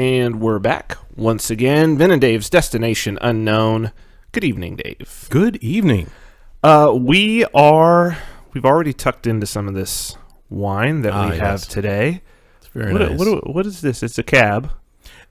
And we're back once again. Vin and Dave's Destination Unknown. Good evening, Dave. Good evening. We've already tucked into some of this wine that we have today. It's very nice. What is this? It's a cab.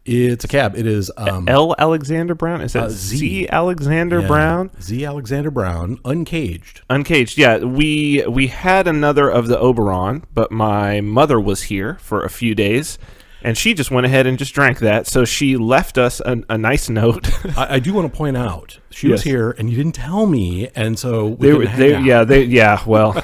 It's a cab. It is L. Alexander Brown. Is that Z. Alexander Brown? Z. Alexander Brown, uncaged. Uncaged. Yeah, we had another of the Oberon, but my mother was here for a few days, and she just went ahead and just drank that. So she left us a nice note. I do want to point out she was here, and you didn't tell me, and so we they couldn't hang out. Well.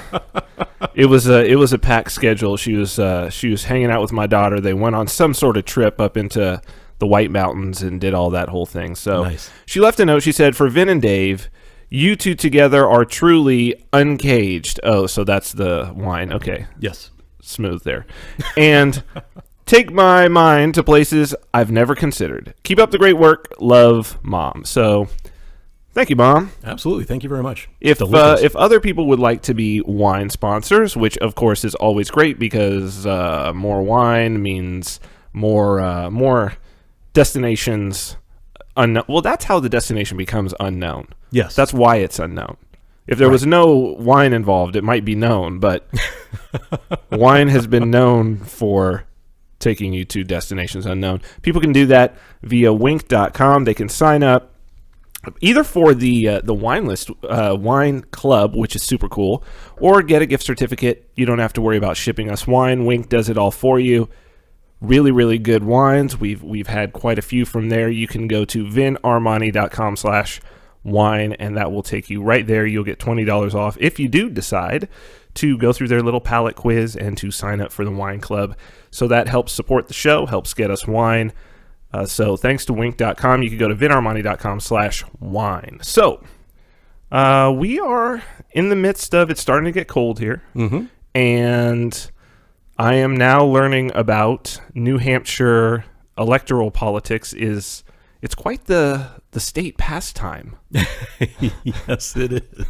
It was a packed schedule. She was hanging out with my daughter. They went on some sort of trip up into the White Mountains and did all that whole thing. So nice. She left a note. She said, "For Vin and Dave, you two together are truly uncaged." Oh, so that's the wine. Okay. Yes. Smooth there. And take my mind to places I've never considered. Keep up the great work. Love, Mom. So thank you, Mom. Absolutely. Thank you very much. If other people would like to be wine sponsors, which of course is always great because more wine means more destinations. Well, that's how the destination becomes unknown. Yes. That's why it's unknown. If there was no wine involved, it might be known, but wine has been known for taking you to destinations unknown. People can do that via wink.com. They can sign up either for the wine list, wine club, which is super cool, or get a gift certificate. You don't have to worry about shipping us wine. Wink does it all for you. Really, really good wines. We've had quite a few from there. You can go to vinarmani.com/wine, and that will take you right there. You'll get $20 off if you do decide to go through their little palate quiz and to sign up for the wine club. So that helps support the show, helps get us wine. So thanks to wink.com. You can go to vinarmani.com/wine. So we are in the midst of it's starting to get cold here. Mm-hmm. And I am now learning about New Hampshire electoral politics. It's quite the state pastime. Yes, it is.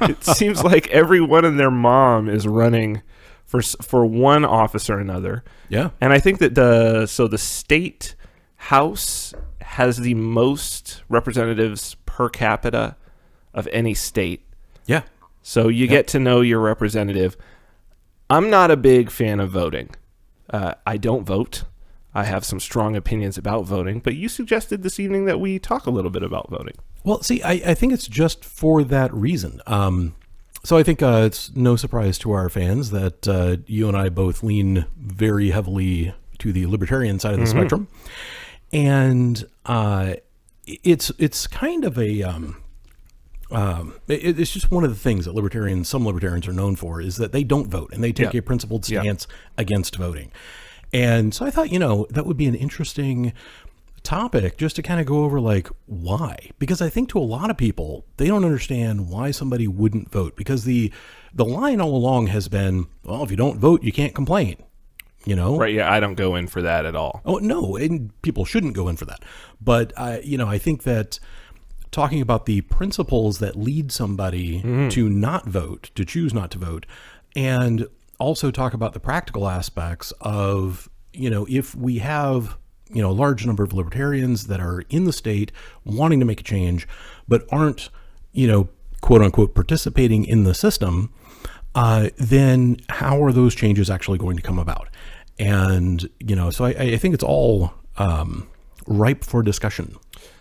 It seems like everyone and their mom is running for one office or another. Yeah. And I think that the state House has the most representatives per capita of any state. Yeah. So you get to know your representative. I'm not a big fan of voting. I don't vote. I have some strong opinions about voting, but you suggested this evening that we talk a little bit about voting. Well, see, I think it's just for that reason. So I think it's no surprise to our fans that you and I both lean very heavily to the libertarian side of the spectrum. And it's kind of a it's just one of the things that some libertarians are known for is that they don't vote and they take a principled stance against voting. And so I thought, that would be an interesting topic just to kind of go over like why, because I think to a lot of people, they don't understand why somebody wouldn't vote, because the line all along has been, well, if you don't vote, you can't complain. Right. Yeah. I don't go in for that at all. Oh, no. And people shouldn't go in for that. But, I think that talking about the principles that lead somebody to not vote, to choose not to vote, and also talk about the practical aspects of, if we have, a large number of libertarians that are in the state wanting to make a change, but aren't, quote unquote, participating in the system, then how are those changes actually going to come about? And, so I think it's all ripe for discussion.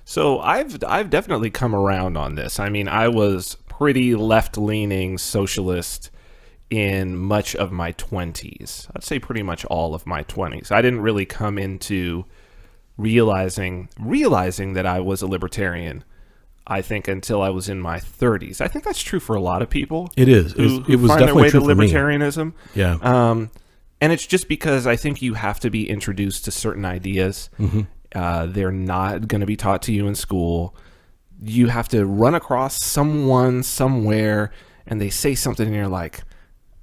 So I've definitely come around on this. I mean, I was pretty left-leaning socialist in much of my 20s. I'd say pretty much all of my 20s. I didn't really come into realizing that I was a libertarian, I think, until I was in my 30s. I think that's true for a lot of people. It is. It was find definitely their way true to for me. libertarianism. Yeah. And it's just because I think you have to be introduced to certain ideas. They're not going to be taught to you in school. You have to run across someone somewhere and they say something and you're like,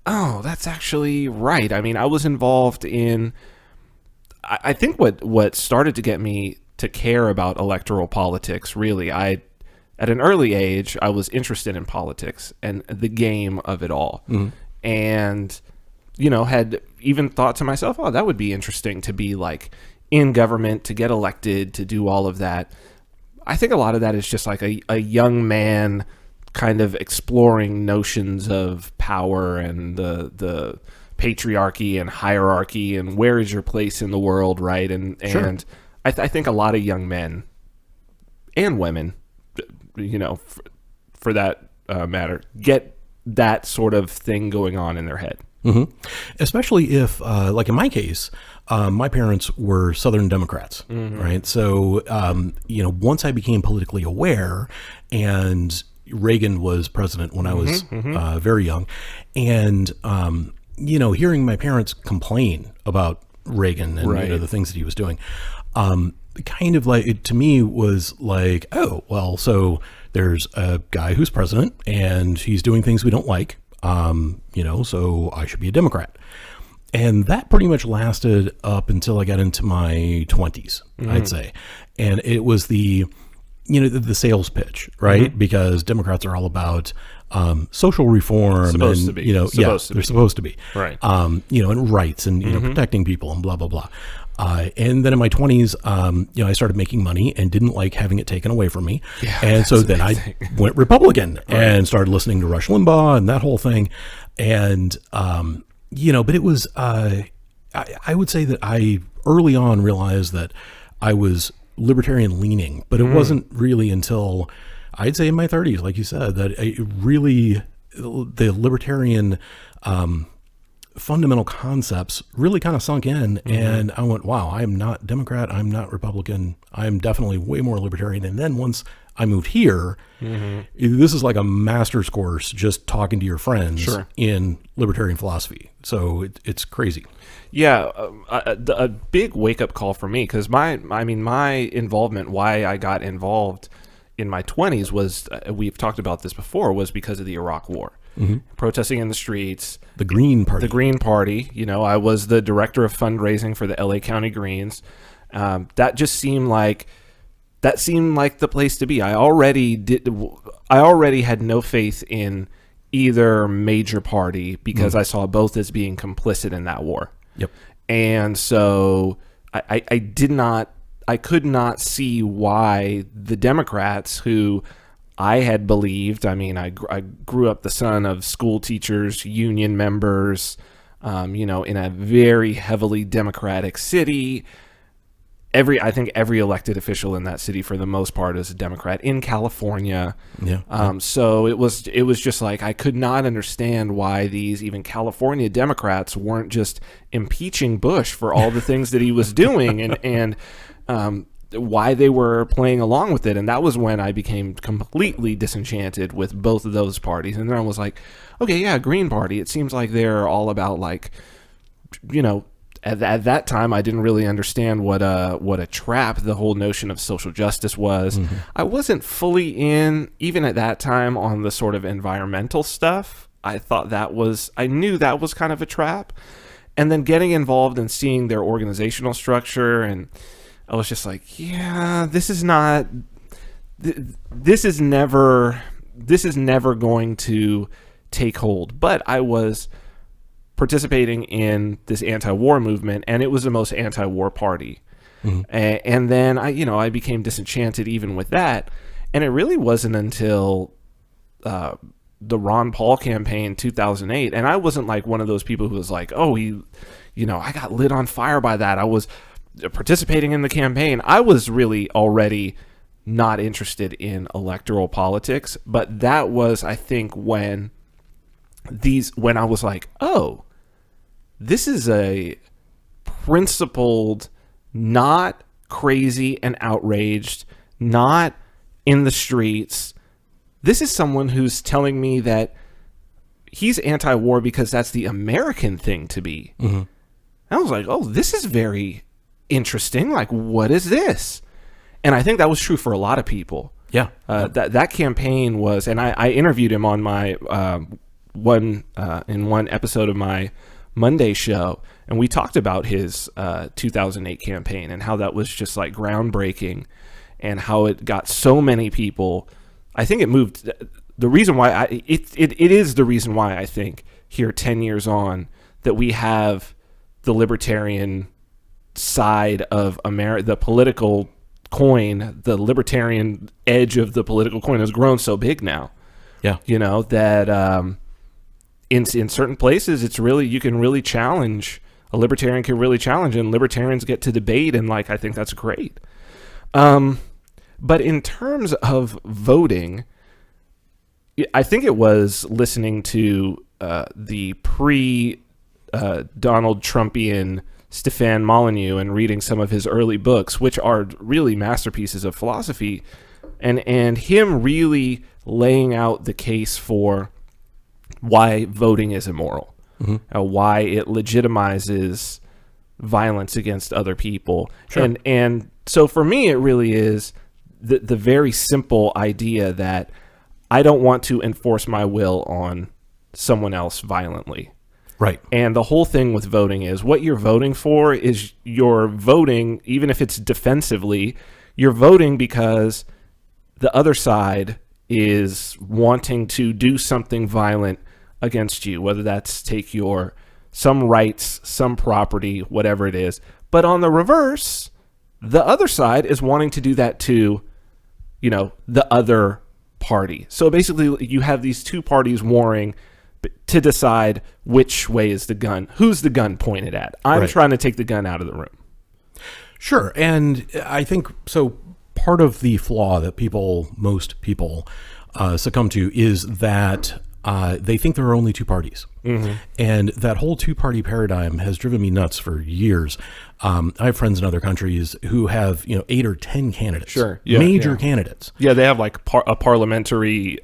oh, that's actually right. I mean, I was involved in, I think what started to get me to care about electoral politics, really, at an early age, I was interested in politics and the game of it all. And, had even thought to myself, oh, that would be interesting to be like in government, to get elected, to do all of that. I think a lot of that is just like a young man kind of exploring notions of power and the patriarchy and hierarchy and where is your place in the world, right? And I think a lot of young men and women, for that matter, get that sort of thing going on in their head. Mm-hmm. Especially if, like in my case, my parents were Southern Democrats, right? So, once I became politically aware, and Reagan was president when I was very young, and, hearing my parents complain about Reagan and the things that he was doing, kind of like, it to me was like, oh, well, so there's a guy who's president and he's doing things we don't like. So I should be a Democrat. And that pretty much lasted up until I got into my 20s, I'd say. And it was the sales pitch, right? Because Democrats are all about social reform. Supposed to be. They're supposed to be. Right. And rights and, protecting people and blah, blah, blah. And then in my 20s, I started making money and didn't like having it taken away from me. Yeah, and so then I went Republican and started listening to Rush Limbaugh and that whole thing. And, but it was, I would say that I early on realized that I was libertarian leaning, but it wasn't really until I'd say in my 30s, like you said, that the libertarian, fundamental concepts really kind of sunk in, and I went, wow, I'm not Democrat, I'm not Republican, I'm definitely way more libertarian. And then once I moved here, this is like a master's course just talking to your friends in libertarian philosophy. So it's crazy. Yeah, a big wake-up call for me, because my involvement, why I got involved in my 20s was, we've talked about this before, was because of the Iraq War. Protesting in the streets. The Green Party. The Green Party. I was the director of fundraising for the LA County Greens. That just seemed like the place to be. I already had no faith in either major party because I saw both as being complicit in that war. Yep. And so I could not see why the Democrats, who I had believed, I grew up the son of school teachers, union members, in a very heavily Democratic city. I think every elected official in that city, for the most part, is a Democrat in California. Yeah. So it was just like, I could not understand why these even California Democrats weren't just impeaching Bush for all the things that he was doing, and why they were playing along with it. And that was when I became completely disenchanted with both of those parties. And then I was like, okay, yeah, Green Party, it seems like they're all about, like, at that time I didn't really understand what a trap the whole notion of social justice was. I wasn't fully in, even at that time, on the sort of environmental stuff. I knew that was kind of a trap. And then getting involved and seeing their organizational structure, and I was just like, yeah, this is never going to take hold. But I was participating in this anti-war movement, and it was the most anti-war party. And then I became disenchanted even with that. And it really wasn't until the Ron Paul campaign 2008, and I wasn't like one of those people who was like, oh, I got lit on fire by that. I was participating in the campaign. I was really already not interested in electoral politics, but that was, I think, when I was like, oh, this is a principled, not crazy and outraged, not in the streets. This is someone who's telling me that he's anti-war because that's the American thing to be. I was like, oh, this is very interesting. Like, what is this? And I think that was true for a lot of people. Yeah. That campaign was, and I interviewed him on my one episode of my Monday show, and we talked about his 2008 campaign and how that was just like groundbreaking, and how it got so many people. I think it moved. The reason why it is the reason why I think here 10 years on that we have the libertarian side of the political coin, the libertarian edge of the political coin has grown so big now. Yeah. That in certain places, it's really, you can really challenge, a libertarian can really challenge, and libertarians get to debate, and I think that's great. But in terms of voting, I think it was listening to the pre-Donald Trumpian Stefan Molyneux and reading some of his early books, which are really masterpieces of philosophy, and him really laying out the case for why voting is immoral, why it legitimizes violence against other people. Sure. And so for me, it really is the very simple idea that I don't want to enforce my will on someone else violently. Right. And the whole thing with voting is what you're voting for is you're voting, even if it's defensively, you're voting because the other side is wanting to do something violent against you, whether that's take your some rights, some property, whatever it is. But on the reverse, the other side is wanting to do that to, the other party. So basically you have these two parties warring to decide which way is the gun, who's the gun pointed at. I'm trying to take the gun out of the room. Sure. And I think so. Part of the flaw that most people succumb to is that they think there are only two parties. And that whole two-party paradigm has driven me nuts for years. I have friends in other countries who have 8 or 10 candidates. Sure. Major candidates. Yeah, they have like a parliamentary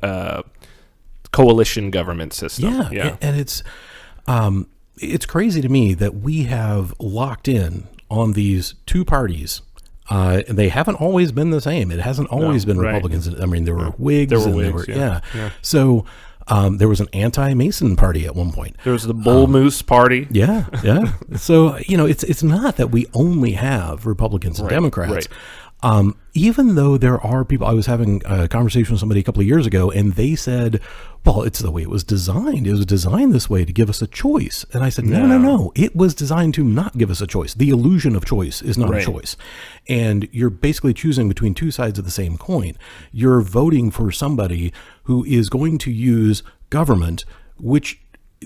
coalition government system. Yeah. And it's crazy to me that we have locked in on these two parties. And they haven't always been the same. It hasn't always been Republicans. I mean, there were Whigs. So there was an anti-Mason party at one point. There was the Bull Moose party. Yeah. So, it's not that we only have Republicans and Democrats. Even though there are people, I was having a conversation with somebody a couple of years ago, and they said, well, it's the way it was designed. It was designed this way to give us a choice. And I said, no. It was designed to not give us a choice. The illusion of choice is not a choice. And you're basically choosing between two sides of the same coin. You're voting for somebody who is going to use government, which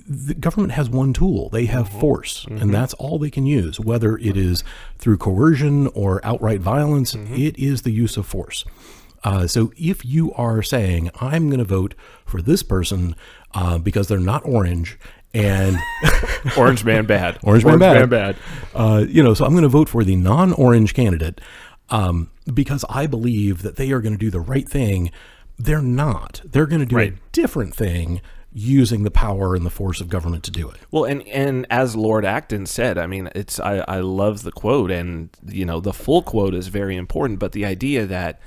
the government has one tool. They have force, and that's all they can use, whether it is through coercion or outright violence. It is the use of force. So if you are saying, I'm going to vote for this person because they're not orange, and Orange man bad. Orange man bad. So I'm going to vote for the non-orange candidate because I believe that they are going to do the right thing. They're not. They're going to do a different thing using the power and the force of government to do it. Well, and as Lord Acton said, I mean, I love the quote, and the full quote is very important, but the idea that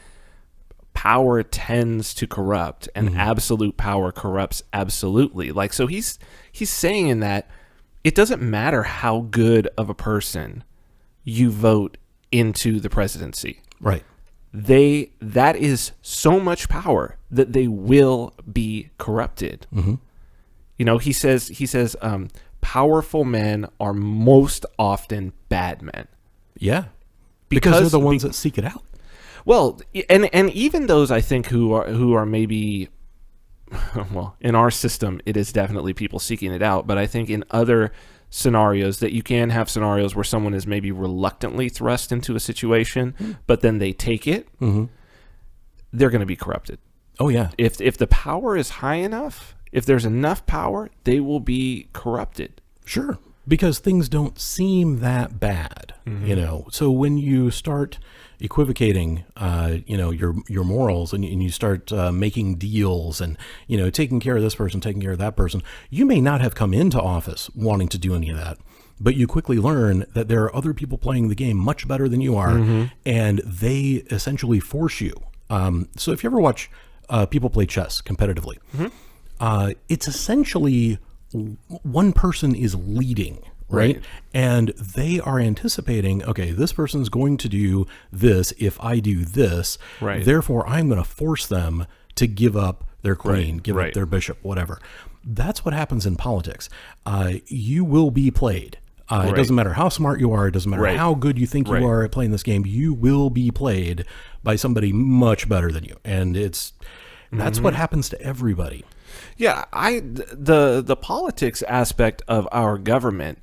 power tends to corrupt, and absolute power corrupts absolutely. So he's saying in that it doesn't matter how good of a person you vote into the presidency. Right. That is so much power that they will be corrupted. He says powerful men are most often bad men. Yeah. Because they're the ones that seek it out. Well, and even those, I think, who are maybe, well, in our system, it is definitely people seeking it out. But I think in other scenarios that you can have scenarios where someone is maybe reluctantly thrust into a situation, but then they take it, they're going to be corrupted. Oh, yeah. If the power is high enough, if there's enough power, they will be corrupted. Sure. Because things don't seem that bad, So when you start equivocating, your morals, and you start making deals, and taking care of this person, taking care of that person, you may not have come into office wanting to do any of that, but you quickly learn that there are other people playing the game much better than you are, and they essentially force you. So if you ever watch people play chess competitively, it's essentially one person is leading, right? And they are anticipating, okay, this person's going to do this if I do this. Right. Therefore, I'm going to force them to give up their queen, give up their bishop, whatever. That's what happens in politics. You will be played. It doesn't matter how smart you are. It doesn't matter how good you think you are at playing this game. You will be played by somebody much better than you. And that's what happens to everybody. Yeah, the politics aspect of our government,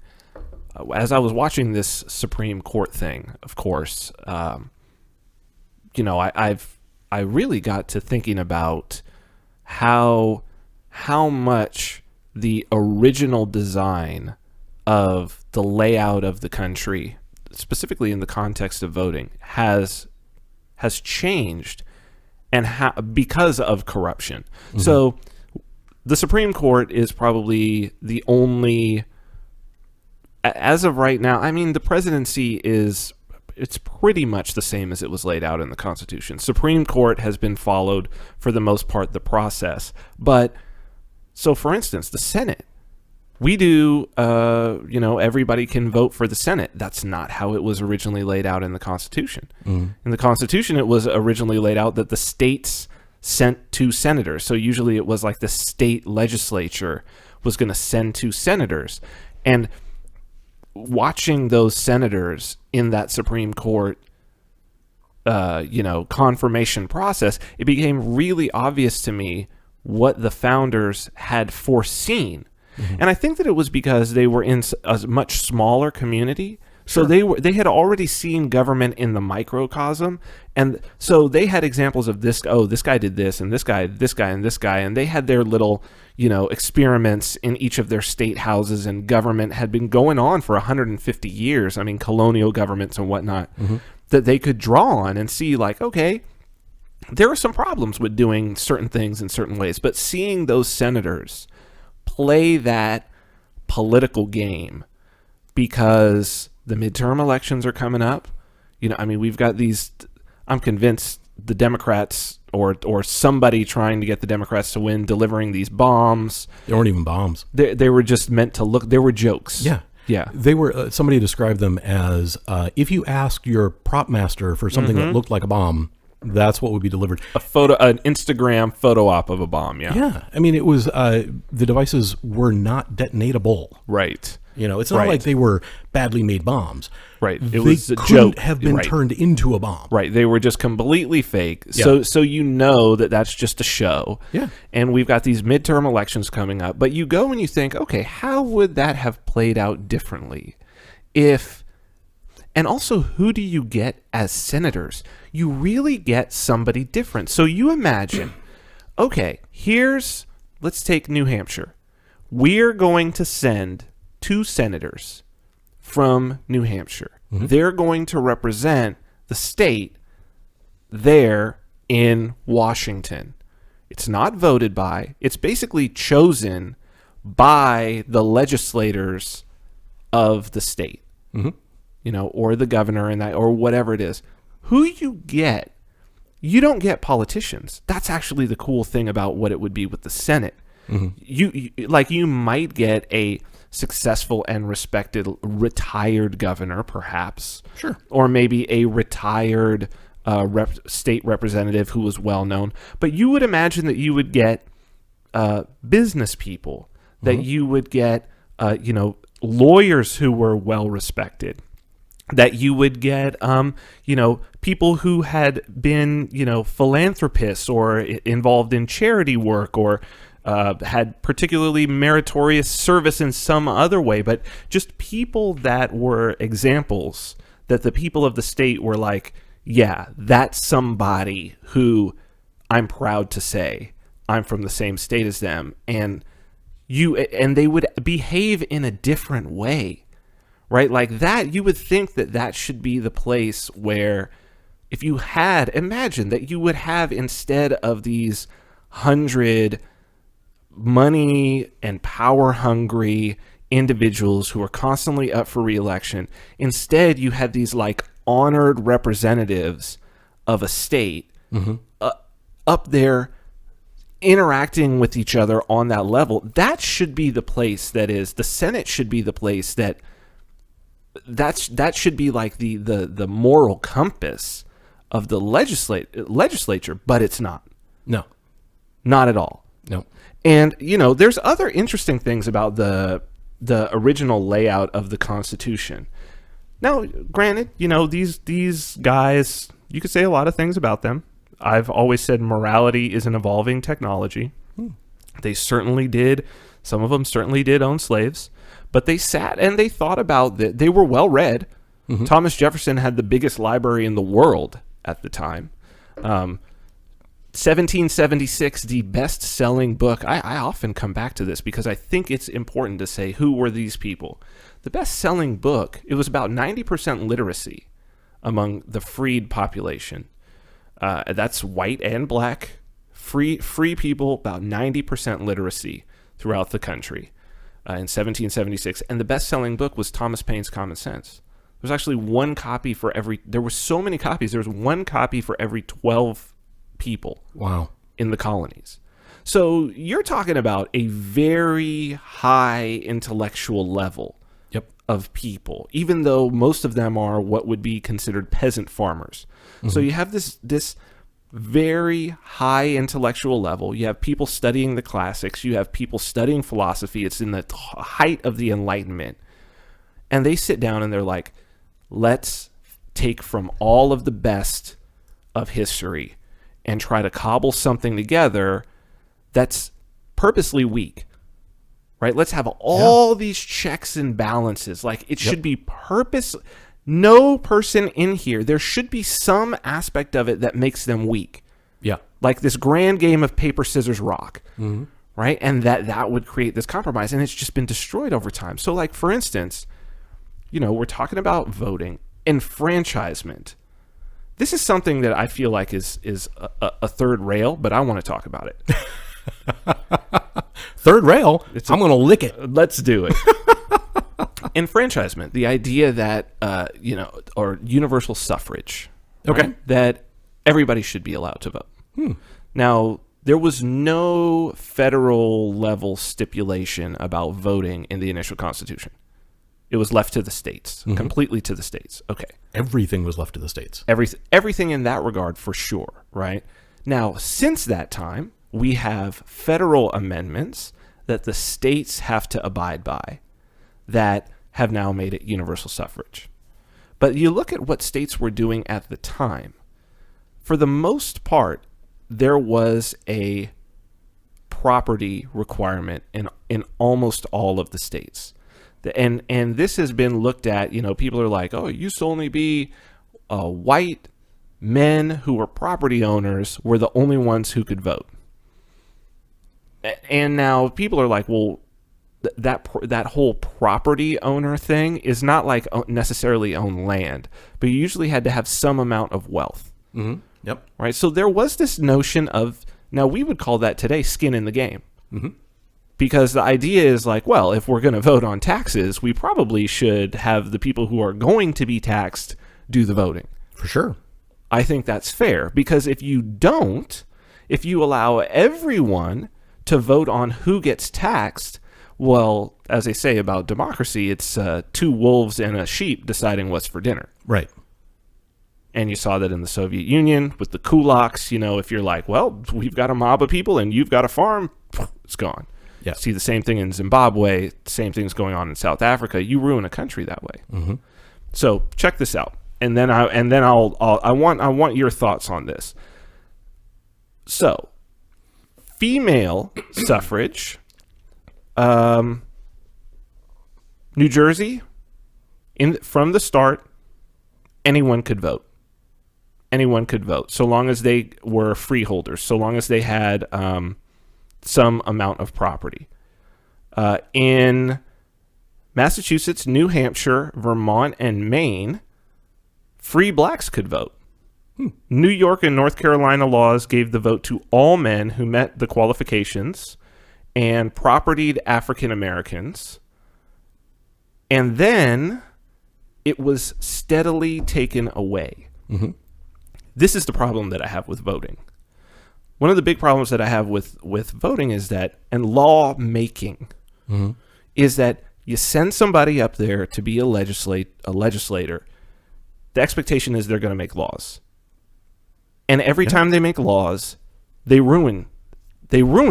as I was watching this Supreme Court thing, of course, I really got to thinking about how much the original design of the layout of the country, specifically in the context of voting, has changed, and because of corruption. Mm-hmm. So the Supreme Court is probably the only, as of right now, I mean, the presidency it's pretty much the same as it was laid out in the Constitution. Supreme Court has been followed for the most part, the process. But so, for instance, the Senate, we do, everybody can vote for the Senate. That's not how it was originally laid out in the Constitution. Mm. In the Constitution, it was originally laid out that the states sent 2 senators. So usually it was like the state legislature was going to send 2 senators. And watching those senators in that Supreme Court, confirmation process, it became really obvious to me what the founders had foreseen. Mm-hmm. And I think that it was because they were in a much smaller community. So they had already seen government in the microcosm. And so they had examples of this guy did this, and this guy, and this guy. And they had their little, experiments in each of their state houses, and government had been going on for 150 years. I mean, colonial governments and whatnot, mm-hmm. that they could draw on and see like, okay, there are some problems with doing certain things in certain ways. But seeing those senators play that political game because the midterm elections are coming up. We've got these, I'm convinced the Democrats or somebody trying to get the Democrats to win, delivering these bombs. They weren't even bombs. They were just meant to look, they were jokes. Yeah. Yeah. They were, somebody described them as, if you asked your prop master for something mm-hmm. that looked like a bomb, that's what would be delivered. An Instagram photo op of a bomb. Yeah. Yeah. I mean, it was, the devices were not detonatable. Right. It's not like they were badly made bombs. Right. It was a joke. Have been turned into a bomb. Right. They were just completely fake. Yeah. So that's just a show. Yeah. And we've got these midterm elections coming up. But you go and you think, okay, how would that have played out differently and also, who do you get as senators? You really get somebody different. So you imagine, okay, let's take New Hampshire. We're going to send 2 senators from New Hampshire. Mm-hmm. They're going to represent the state there in Washington. It's not voted by. It's basically chosen by the legislators of the state. Mm-hmm. Or the governor or whatever it is. Who you get, you don't get politicians. That's actually the cool thing about what it would be with the Senate. Mm-hmm. You might get a successful and respected retired governor, perhaps. Sure. Or maybe a retired state representative who was well known. But you would imagine that you would get business people, that mm-hmm. you would get lawyers who were well respected. That you would get, people who had been, philanthropists or involved in charity work or had particularly meritorious service in some other way, but just people that were examples that the people of the state were like, yeah, that's somebody who I'm proud to say I'm from the same state as them. And they would behave in a different way. Right? Like that, you would think that should be the place where if you imagine that you would have, instead of these 100 money and power hungry individuals who are constantly up for re-election, instead you had these like honored representatives of a state mm-hmm. Up there interacting with each other on that level. That should be the place the Senate should be the place that should be like the moral compass of the legislature, but it's not. No. Not at all. No. And, there's other interesting things about the the original layout of the Constitution. Now, granted, these guys, you could say a lot of things about them. I've always said morality is an evolving technology. They certainly did. Some of them certainly did own slaves, but they sat and they thought about that. They were well read. Thomas Jefferson had the biggest library in the world at the time. 1776, the best-selling book. I often come back to this because I think it's important to say who were these people. The best-selling book, it was about 90% literacy among the freed population. That's white and black. Free people, about 90% literacy throughout the country in 1776. And the best-selling book was Thomas Paine's Common Sense. There was actually one copy for every... There were so many copies. There was one copy for every 12 people. Wow. In the colonies. So you're talking about a very high intellectual level of people, even though most of them are what would be considered peasant farmers. So you have this very high intellectual level. You have people studying the classics. You have people studying philosophy. It's in the height of the Enlightenment. And they sit down and they're like, let's take from all of the best of history and try to cobble something together that's purposely weak, right? Let's have all these checks and balances. Like, it should be no person in here, there should be some aspect of it that makes them weak. Yeah. Like this grand game of paper, scissors, rock, right? And that would create this compromise, and it's just been destroyed over time. So, like, for instance, we're talking about voting, enfranchisement. This is something that I feel like is a third rail, but I want to talk about it. Third rail? I'm going to lick it. Let's do it. Enfranchisement, the idea that, or universal suffrage. Okay. Right? That everybody should be allowed to vote. Now, there was no federal level stipulation about voting in the initial Constitution. It was left to the states, completely to the states. Okay. Everything was left to the states. Everything in that regard, for sure, right? Now, since that time, we have federal amendments that the states have to abide by that have now made it universal suffrage. But you look at what states were doing at the time. For the most part, there was a property requirement in almost all of the states. And this has been looked at, people are like, oh, it used to only be white men who were property owners were the only ones who could vote. And now people are like, well, that whole property owner thing is not like necessarily own land, but you usually had to have some amount of wealth. Yep. Right. So there was this notion of, now we would call that today skin in the game. Because the idea is like, well, if we're going to vote on taxes, we probably should have the people who are going to be taxed do the voting. For sure. I think that's fair, because if you allow everyone to vote on who gets taxed, well, as they say about democracy, it's two wolves and a sheep deciding what's for dinner. Right. And you saw that in the Soviet Union with the kulaks. If you're like, well, we've got a mob of people and you've got a farm, it's gone. Yeah. See the same thing in Zimbabwe. Same thing's going on in South Africa. You ruin a country that way. So check this out, and then I want your thoughts on this. So, female suffrage, New Jersey, from the start, anyone could vote. Anyone could vote, so long as they were freeholders, so long as they had some amount of property. In Massachusetts, New Hampshire, Vermont, and Maine, free blacks could vote. New York and North Carolina laws gave the vote to all men who met the qualifications and propertied African Americans. And then it was steadily taken away. This is the problem that I have with voting. One of the big problems that I have with voting is that, and law making, is that you send somebody up there to be a legislator. The expectation is they're going to make laws. And every time they make laws, they ruin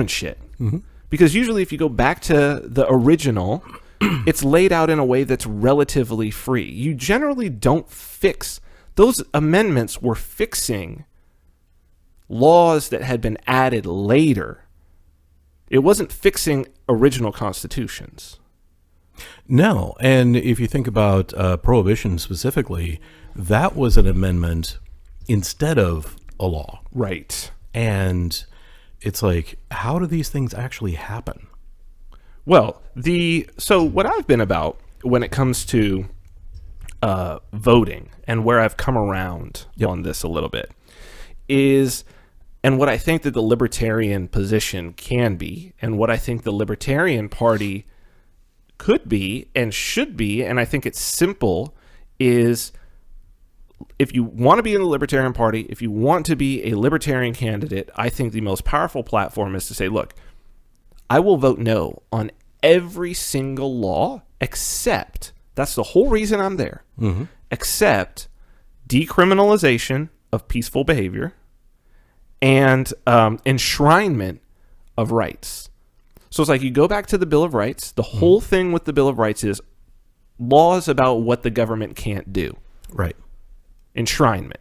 shit. Because usually if you go back to the original, it's laid out in a way that's relatively free. You generally don't fix those amendments were fixing laws that had been added later. It wasn't fixing original constitutions. No, and if you think about prohibition specifically, that was an amendment instead of a law. Right. And it's like, how do these things actually happen? Well, so what I've been about when it comes to voting and where I've come around on this a little bit is, and what I think that the libertarian position can be, and what I think the Libertarian Party could be and should be, and I think it's simple, is if you want to be in the Libertarian Party, if you want to be a libertarian candidate, I think the most powerful platform is to say, look, I will vote no on every single law except, that's the whole reason I'm there, except decriminalization of peaceful behavior and enshrinement of rights. So it's like you go back to the Bill of Rights. The whole thing with the Bill of Rights is laws about what the government can't do. Right. Enshrinement.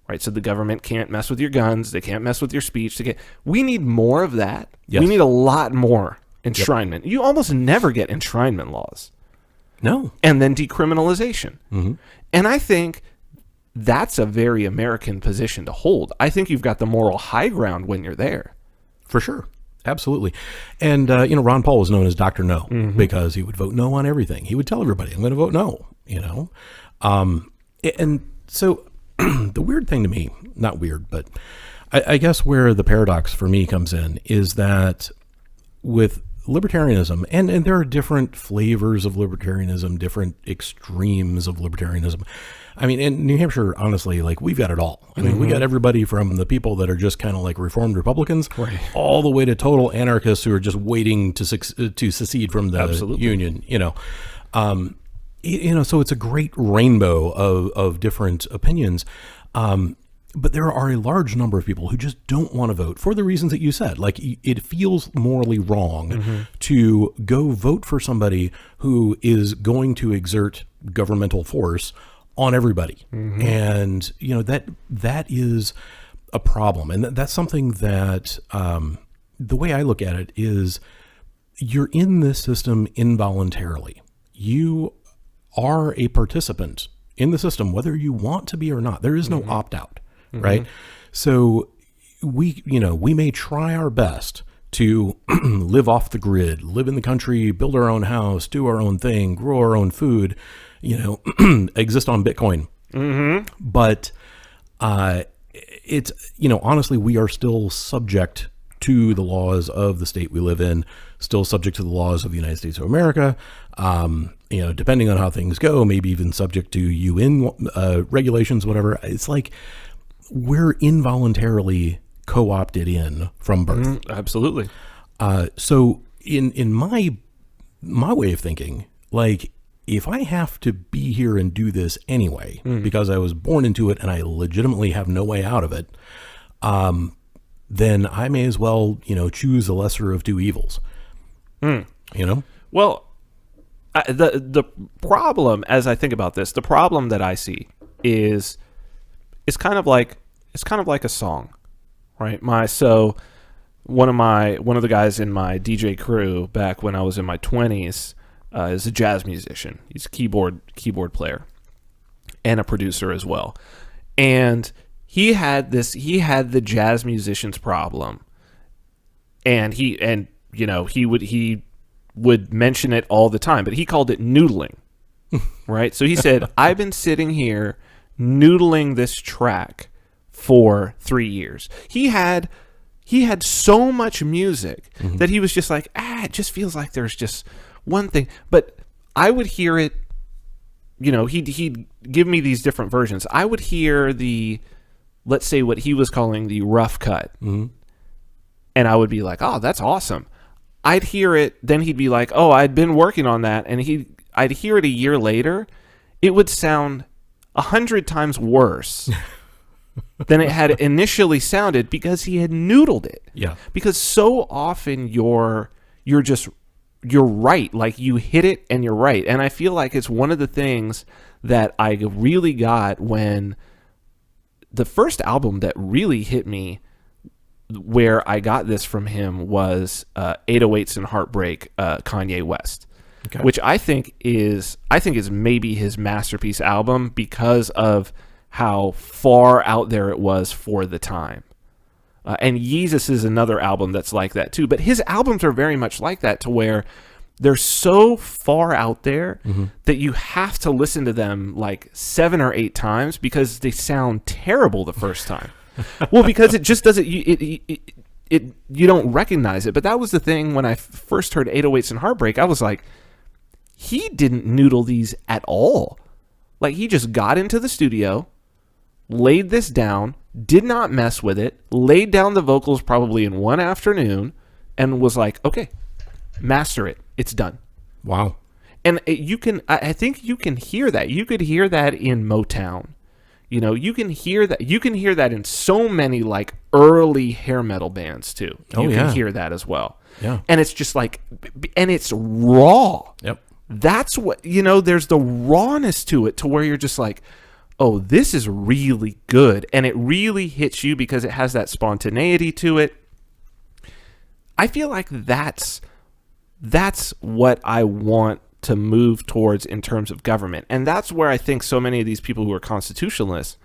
Right. So the government can't mess with your guns. They can't mess with your speech. We need more of that. Yes. We need a lot more enshrinement. You almost never get enshrinement laws. No. And then decriminalization. And I think that's a very American position to hold. I think you've got the moral high ground when you're there. For sure. Absolutely. And, Ron Paul was known as Dr. No because he would vote no on everything. He would tell everybody, I'm going to vote no, And so the weird thing to me, not weird, but I guess where the paradox for me comes in is that with libertarianism, and there are different flavors of libertarianism, different extremes of libertarianism. I mean, in New Hampshire, honestly, like we've got it all. I mean, we got everybody from the people that are just kind of like reformed Republicans, all the way to total anarchists who are just waiting to secede from the Union. So it's a great rainbow of different opinions. But there are a large number of people who just don't want to vote for the reasons that you said. Like, it feels morally wrong to go vote for somebody who is going to exert governmental force on everybody. And, that is a problem. And that's something that the way I look at it is you're in this system involuntarily. You are a participant in the system, whether you want to be or not. There is no opt-out. Right. So we may try our best to live off the grid, live in the country, build our own house, do our own thing, grow our own food, exist on Bitcoin. But it's, honestly, we are still subject to the laws of the state we live in, still subject to the laws of the United States of America. Depending on how things go, maybe even subject to UN regulations, whatever. It's like, we're involuntarily co-opted in from birth. Absolutely. So in my way of thinking, like, if I have to be here and do this anyway, because I was born into it and I legitimately have no way out of it, then I may as well, choose the lesser of two evils. Well, the problem, as I think about this, the problem that I see is kind of like a song, right? One of the guys in my DJ crew back when I was in my 20s is a jazz musician. He's a keyboard player and a producer as well. And he had the jazz musician's problem. And he would mention it all the time, but he called it noodling. Right? So he said, I've been sitting here noodling this track for 3 years. He had so much music that he was just like, it just feels like there's just one thing. But I would hear it, he'd give me these different versions. I would hear let's say what he was calling the rough cut. And I would be like, oh, that's awesome. I'd hear it, then he'd be like, oh, I'd been working on that. And I'd hear it a year later. It would sound 100 times worse than it had initially sounded because he had noodled it. Yeah. Because so often you're just you're right. Like, you hit it and you're right. And I feel like it's one of the things that I really got when the first album that really hit me, where I got this from him, was 808s and Heartbreak, Kanye West. Okay. Which I think is maybe his masterpiece album because of how far out there it was for the time. And Yeezus is another album that's like that too. But his albums are very much like that, to where they're so far out there that you have to listen to them like 7 or 8 times because they sound terrible the first time. Well, because it just doesn't. You don't recognize it. But that was the thing when I first heard 808s and Heartbreak. I was like, he didn't noodle these at all. Like, he just got into the studio, laid this down, did not mess with it, laid down the vocals probably in one afternoon, and was like, okay, master it. It's done. Wow. And I think you can hear that. You could hear that in Motown. You know, you can hear that. You can hear that in so many like early hair metal bands too. You can hear that as well. Yeah. And it's just like, and it's raw. Yep. That's what, there's the rawness to it, to where you're just like, oh, this is really good. And it really hits you because it has that spontaneity to it. I feel like that's what I want to move towards in terms of government. And that's where I think so many of these people who are constitutionalists,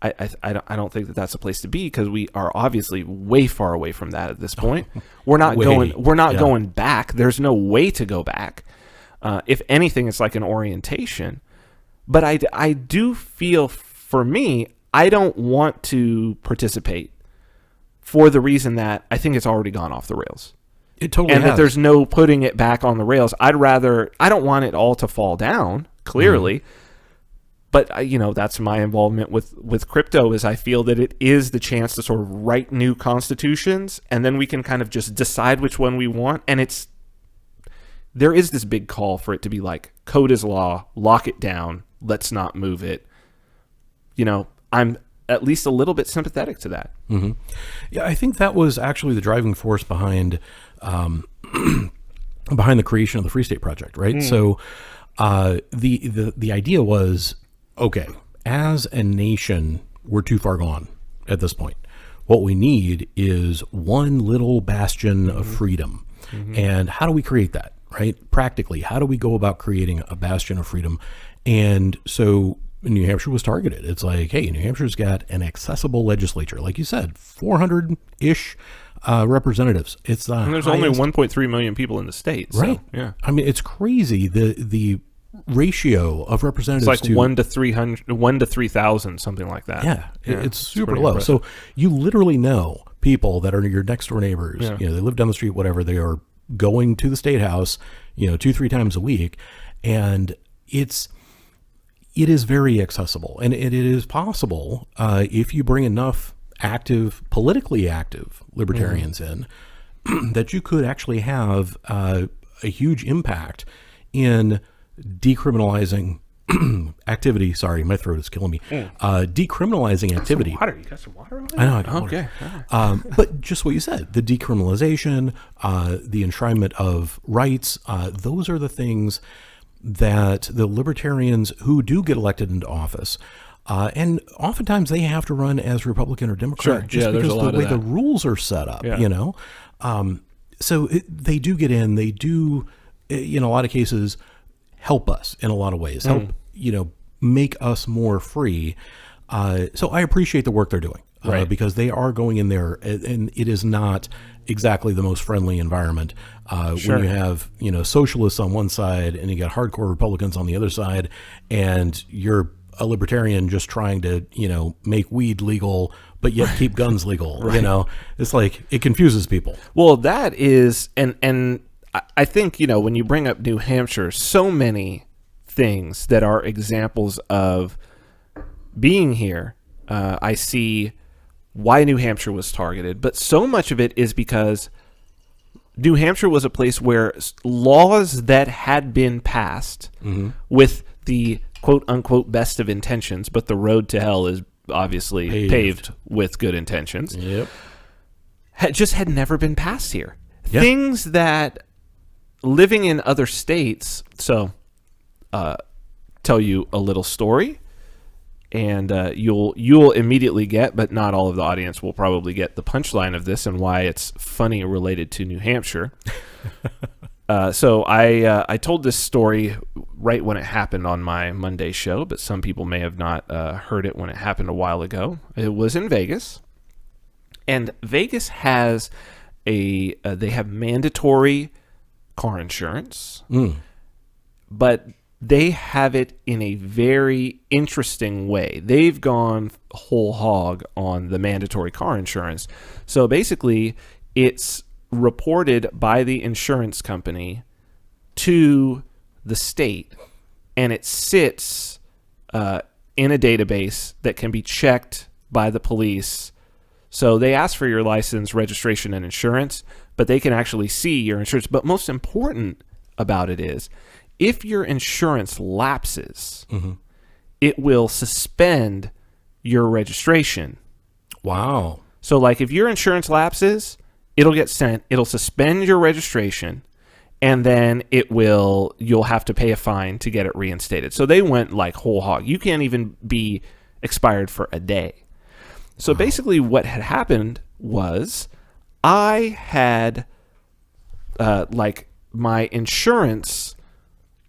I don't think that that's a place to be, because we are obviously way far away from that at this point. We're not going back. There's no way to go back. If anything, it's like an orientation. But I do feel, for me, I don't want to participate for the reason that I think it's already gone off the rails. It totally and has. That there's no putting it back on the rails. I don't want it all to fall down, clearly. But, that's my involvement with crypto, is I feel that it is the chance to sort of write new constitutions, and then we can kind of just decide which one we want. And there is this big call for it to be like, code is law, lock it down, let's not move it. I'm at least a little bit sympathetic to that. Mm-hmm. Yeah, I think that was actually the driving force behind the creation of the Free State Project, right? So the idea was, okay, as a nation, we're too far gone at this point. What we need is one little bastion of freedom. And how do we create that, right? Practically, how do we go about creating a bastion of freedom? And so New Hampshire was targeted. It's like, hey, New Hampshire's got an accessible legislature. Like you said, 400-ish representatives. It's and there's only 1.3 million people in the state. So, right. Yeah. I mean, it's crazy. The ratio of representatives, it's like 1 to 3,000, something like that. Yeah, it's super low. Impressive. So you literally know people that are your next door neighbors. Yeah. They live down the street, whatever. They are going to the state house, 2-3 times a week, and it is very accessible, and it is possible if you bring enough politically active libertarians in, that you could actually have a huge impact in decriminalizing activity. Sorry, my throat is killing me. Decriminalizing activity. You got some water over there? I know. I got water. But just what you said, the decriminalization, the enshrinement of rights, those are the things that the libertarians who do get elected into office, and oftentimes they have to run as Republican or Democrat, just because of the way the rules are set up, so they do get in, they do, in a lot of cases, help us in a lot of ways, help, make us more free. So I appreciate the work they're doing, because they are going in there, and it is not exactly the most friendly environment. When you have, socialists on one side and you got hardcore Republicans on the other side, and you're a libertarian just trying to, make weed legal, but yet keep guns legal. It's like, it confuses people. Well, that is, and I think, when you bring up New Hampshire, so many things that are examples of being here, I see why New Hampshire was targeted, but so much of it is because New Hampshire was a place where laws that had been passed with the quote-unquote best of intentions, but the road to hell is obviously paved with good intentions, had never been passed here. Things that living in other states, so tell you a little story, and you'll immediately get, but not all of the audience will probably get the punchline of this and why it's funny related to New Hampshire. So I told this story right when it happened on my Monday show, but some people may have not heard it when it happened a while ago. It was in Vegas, and Vegas has they have mandatory car insurance, but they have it in a very interesting way. They've gone whole hog on the mandatory car insurance. So basically, it's reported by the insurance company to the state, and it sits in a database that can be checked by the police. So they ask for your license, registration, and insurance, but they can actually see your insurance. But most important about it is, if your insurance lapses, it will suspend your registration. Wow. So like if your insurance lapses, it'll get sent, it'll suspend your registration, and then you'll have to pay a fine to get it reinstated. So they went like whole hog. You can't even be expired for a day. So basically what had happened was I had like my insurance,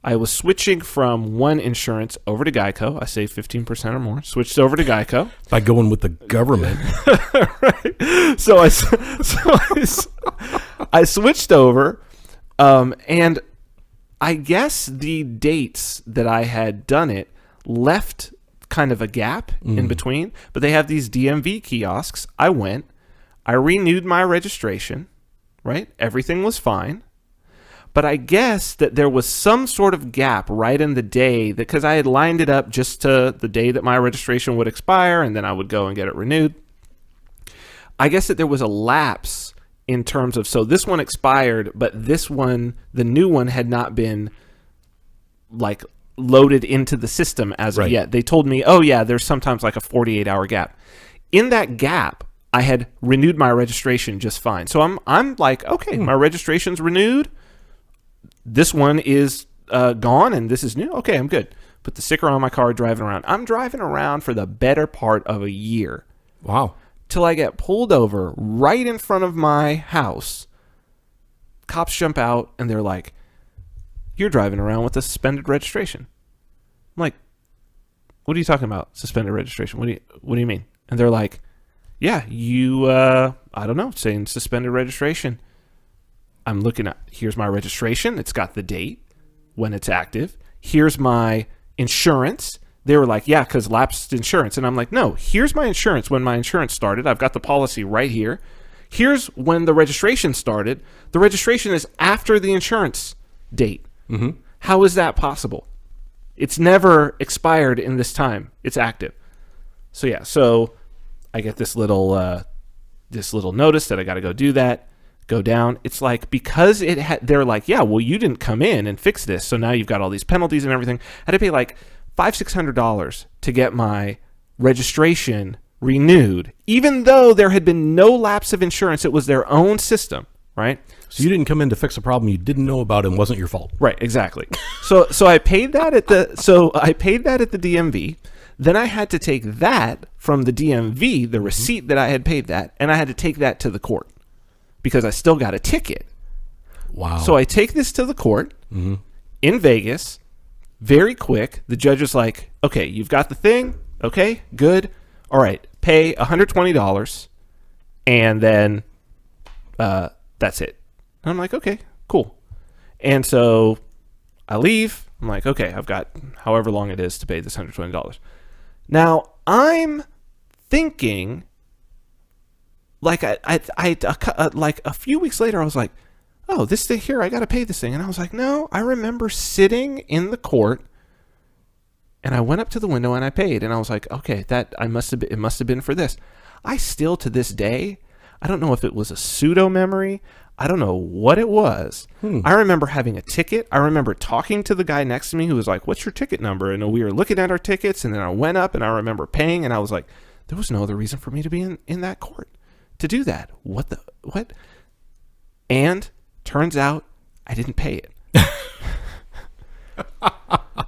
I was switching from one insurance over to Geico. I saved 15% or more. Switched over to Geico. By going with the government. Right. So I switched over, and I guess the dates that I had done it left kind of a gap in between. But they have these DMV kiosks. I went. I renewed my registration. Right? Everything was fine. But I guess that there was some sort of gap right in the day, because I had lined it up just to the day that my registration would expire, and then I would go and get it renewed. I guess that there was a lapse in terms of, so this one expired, but this one, the new one, had not been like loaded into the system as of yet. They told me, oh yeah, there's sometimes like a 48-hour gap. In that gap, I had renewed my registration just fine. So I'm like, okay, my registration's renewed. This one is gone, and this is new. Okay, I'm good. Put the sticker on my car, driving around. I'm driving around for the better part of a year. Wow. Till I get pulled over right in front of my house. Cops jump out, and they're like, you're driving around with a suspended registration. I'm like, what are you talking about, suspended registration? What do you mean? And they're like, yeah, you, I don't know, saying suspended registration. I'm looking at, here's my registration. It's got the date when it's active. Here's my insurance. They were like, yeah, because lapsed insurance. And I'm like, no, here's my insurance when my insurance started. I've got the policy right here. Here's when the registration started. The registration is after the insurance date. How is that possible? It's never expired in this time. It's active. So yeah, so I get this little notice that I got to go do that. Go down. It's like, because they're like, yeah, well, you didn't come in and fix this, so now you've got all these penalties and everything. I had to pay like $500-600 to get my registration renewed, even though there had been no lapse of insurance. It was their own system, right? So you didn't come in to fix a problem you didn't know about and wasn't your fault. Right, exactly. So I paid that at the DMV. Then I had to take that from the DMV, the receipt that I had paid that, and I had to take that to the court, because I still got a ticket. Wow. So I take this to the court in Vegas, very quick. The judge is like, okay, you've got the thing. Okay, good. All right, pay $120, and then that's it. And I'm like, okay, cool. And so I leave. I'm like, okay, I've got however long it is to pay this $120. Now, I'm thinking, like like a few weeks later, I was like, oh, this thing here, I got to pay this thing. And I was like, no, I remember sitting in the court, and I went up to the window and I paid. And I was like, okay, it must have been for this. I still, to this day, I don't know if it was a pseudo memory. I don't know what it was. I remember having a ticket. I remember talking to the guy next to me who was like, what's your ticket number? And we were looking at our tickets, and then I went up and I remember paying, and I was like, there was no other reason for me to be in that court to do that. What? And turns out I didn't pay it.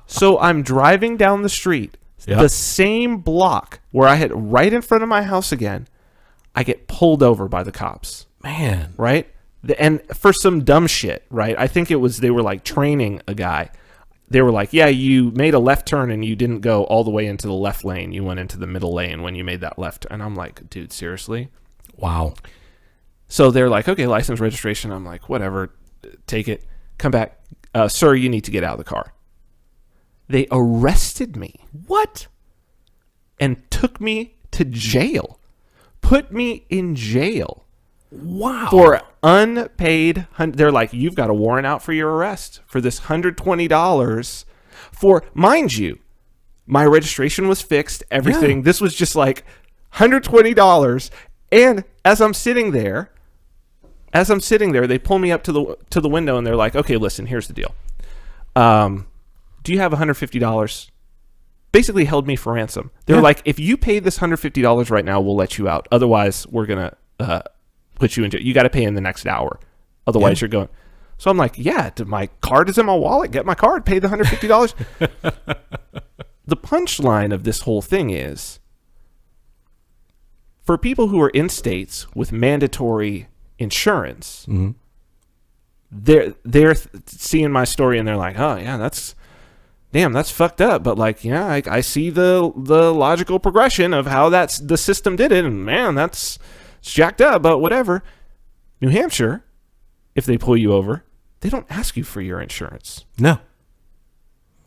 So I'm driving down the street, the same block where I had right in front of my house again. I get pulled over by the cops. Man. Right? And for some dumb shit, right? I think they were like training a guy. They were like, yeah, you made a left turn and you didn't go all the way into the left lane. You went into the middle lane when you made that left. And I'm like, dude, seriously? Wow. So they're like, okay, license, registration. I'm like, whatever, take it. Come back. Sir, you need to get out of the car. They arrested me. What? And took me to jail. Put me in jail. Wow. For unpaid. They're like, you've got a warrant out for your arrest for this $120 for, mind you, my registration was fixed, everything. Yeah. This was just like $120. And as I'm sitting there, they pull me up to the window and they're like, okay, listen, here's the deal. Do you have $150? Basically held me for ransom. They're like, if you pay this $150 right now, we'll let you out. Otherwise, we're going to put you in jail. You got to pay in the next hour. Otherwise, you're going. So I'm like, yeah, my card is in my wallet. Get my card. Pay the $150. The punchline of this whole thing is, for people who are in states with mandatory insurance, they're seeing my story and they're like, oh, yeah, that's fucked up. But like, yeah, I see the logical progression of how the system did it. And man, it's jacked up, but whatever. New Hampshire, if they pull you over, they don't ask you for your insurance. No.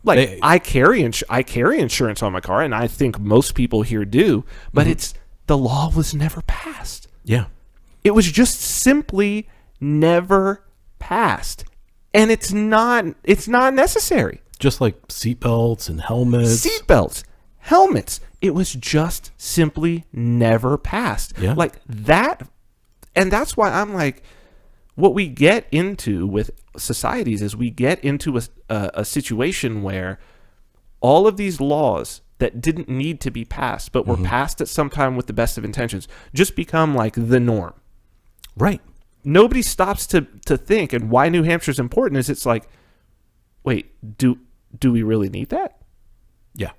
Like I carry insurance on my car, and I think most people here do, but the law was never passed. Yeah. It was just simply never passed. And it's not necessary. Just like seatbelts and helmets. Helmets. It was just simply never passed. Yeah. Like that. And that's why I'm like, what we get into with societies is we get into a situation where all of these laws that didn't need to be passed, but were passed at some time with the best of intentions, just become like the norm. Right. Nobody stops to think, and why New Hampshire's important is it's like, wait, do we really need that? Yeah.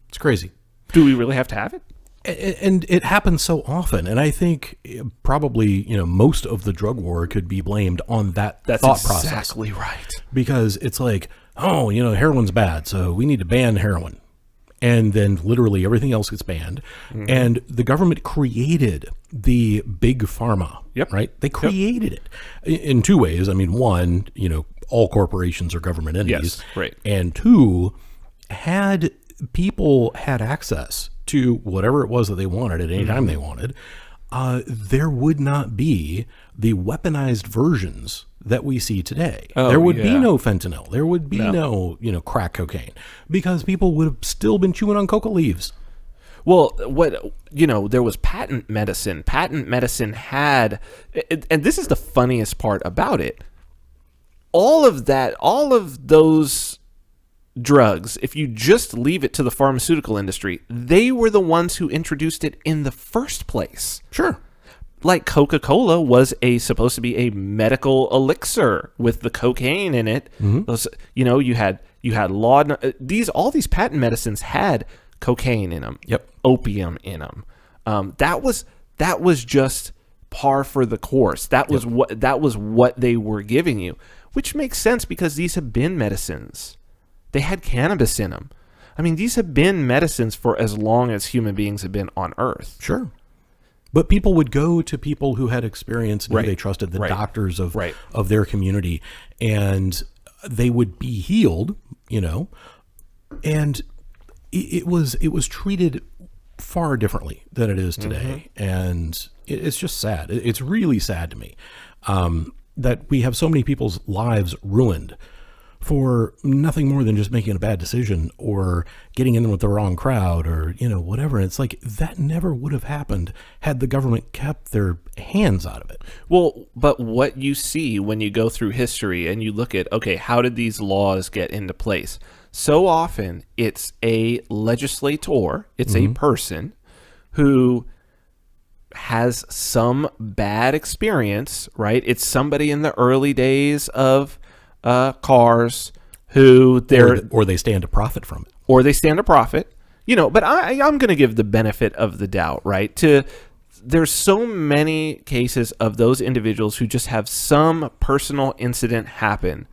It's crazy. Do we really have to have it? And it happens so often, and I think probably most of the drug war could be blamed on that thought process. That's exactly right. Because it's like, oh, heroin's bad, so we need to ban heroin, and then literally everything else gets banned. And the government created the big pharma. Yep. Right? They created it in two ways. I mean, one, all corporations are government entities. Yes, right. And two, had people had access to whatever it was that they wanted at any time they wanted, there would not be the weaponized versions that we see today. There would be no fentanyl. There would be no crack cocaine, because people would have still been chewing on coca leaves. Well, there was patent medicine. Patent medicine had, and this is the funniest part about it, all of those drugs, if you just leave it to the pharmaceutical industry, they were the ones who introduced it in the first place. Sure. Like Coca-Cola was supposed to be a medical elixir with the cocaine in it. Those, you had all these patent medicines had cocaine in them. Yep. Opium in them. That was just par for the course. That was what they were giving you, which makes sense because these have been medicines. They had cannabis in them. I mean, these have been medicines for as long as human beings have been on Earth. Sure. But people would go to people who had experience and who they trusted, the doctors of their community, and they would be healed, and it was treated far differently than it is today. And it's just sad. It's really sad to me that we have so many people's lives ruined for nothing more than just making a bad decision or getting in with the wrong crowd or, whatever. It's like that never would have happened had the government kept their hands out of it. Well, but what you see when you go through history and you look at, okay, how did these laws get into place? So often it's a legislator, it's a person who has some bad experience, right? It's somebody in the early days of cars who or they stand to profit from it. Or they stand to profit. But I'm going to give the benefit of the doubt, right? There's so many cases of those individuals who just have some personal incident happen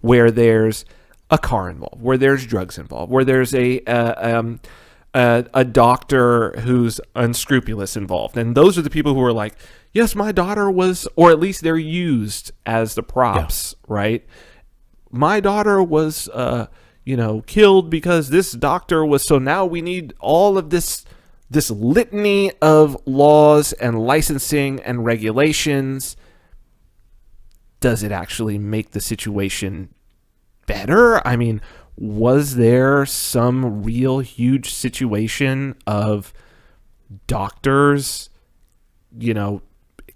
where there's a car involved, where there's drugs involved, where there's a doctor who's unscrupulous involved. And those are the people who are like, yes, my daughter was, or at least they're used as the props, right? My daughter was, killed because this doctor was, so now we need all of this litany of laws and licensing and regulations. Does it actually make the situation better? I mean, was there some real huge situation of doctors,